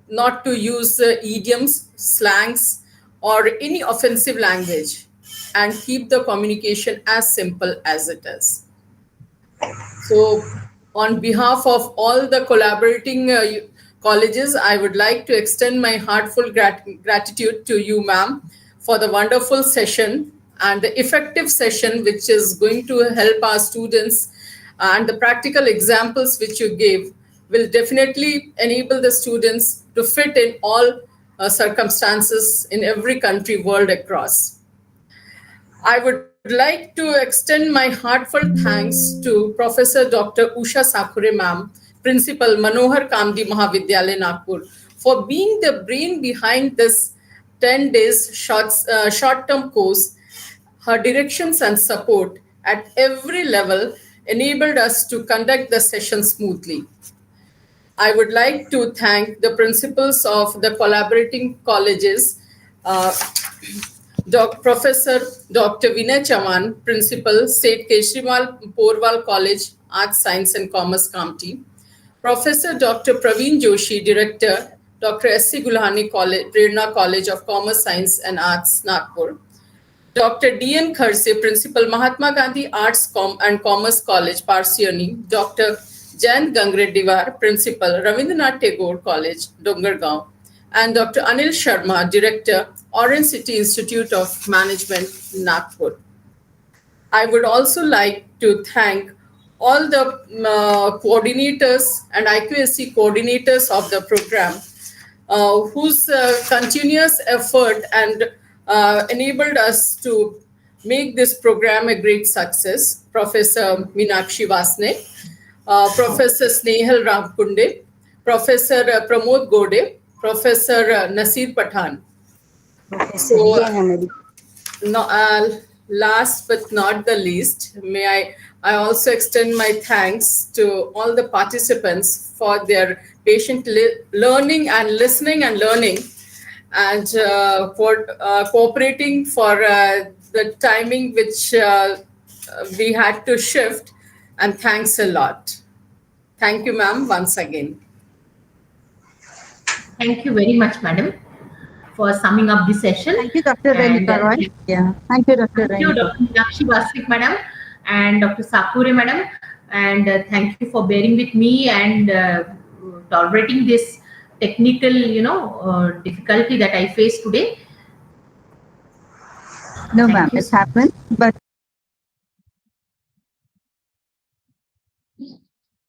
not to use idioms, slangs, or any offensive language, and keep the communication as simple as it is. So on behalf of all the collaborating colleges, I would like to extend my heartfelt gratitude to you, ma'am, for the wonderful session and the effective session, which is going to help our students, and the practical examples which you gave will definitely enable the students to fit in all circumstances in every country world across. I would like to extend my heartfelt thanks to Professor Dr. Usha Sakhare ma'am, Principal Manoharrao Kamdi Mahavidyalaya Nagpur, for being the brain behind this 10 days short-term course. Her directions and support at every level enabled us to conduct the session smoothly. I would like to thank the principals of the collaborating colleges, Professor Dr. Vinay Chavan, Principal, Seth Kesarimal, Porwal College, Arts, Science and Commerce, Kamptee, Professor Dr. Praveen Joshi, Director, Dr. S.C. Gulhane College, Prerna College of Commerce, Science and Arts, Nagpur, Dr. D.N. Kharse, Principal, Mahatma Gandhi Arts and Commerce College, Parseoni, Dr. Jayant Gangreddiwar, Principal, Ravindranath Tagore College, Dongargaon, and Dr. Anil Sharma, Director, Orange City Institute of Management, Nagpur. I would also like to thank all the coordinators and IQSC coordinators of the program, whose continuous effort and enabled us to make this program a great success. Professor Meenakshi Vasne, Professor Snehal Ramkunde, Professor Pramod Gode, Professor Nasir Pathan. So, last but not the least, may I also extend my thanks to all the participants for their patient learning and listening and learning, and for cooperating for the timing which we had to shift. And thanks a lot. Thank you, ma'am, once again. Thank you very much, madam, for summing up the session. Thank you, Dr. Ravindranath. Yeah. Thank you, Dr. Thank you, Dr. Meenakshi Vasik, madam, and Dr. Sakhare, madam, and thank you for bearing with me and tolerating this technical, difficulty that I faced today. No, Thank ma'am, you. it happened. But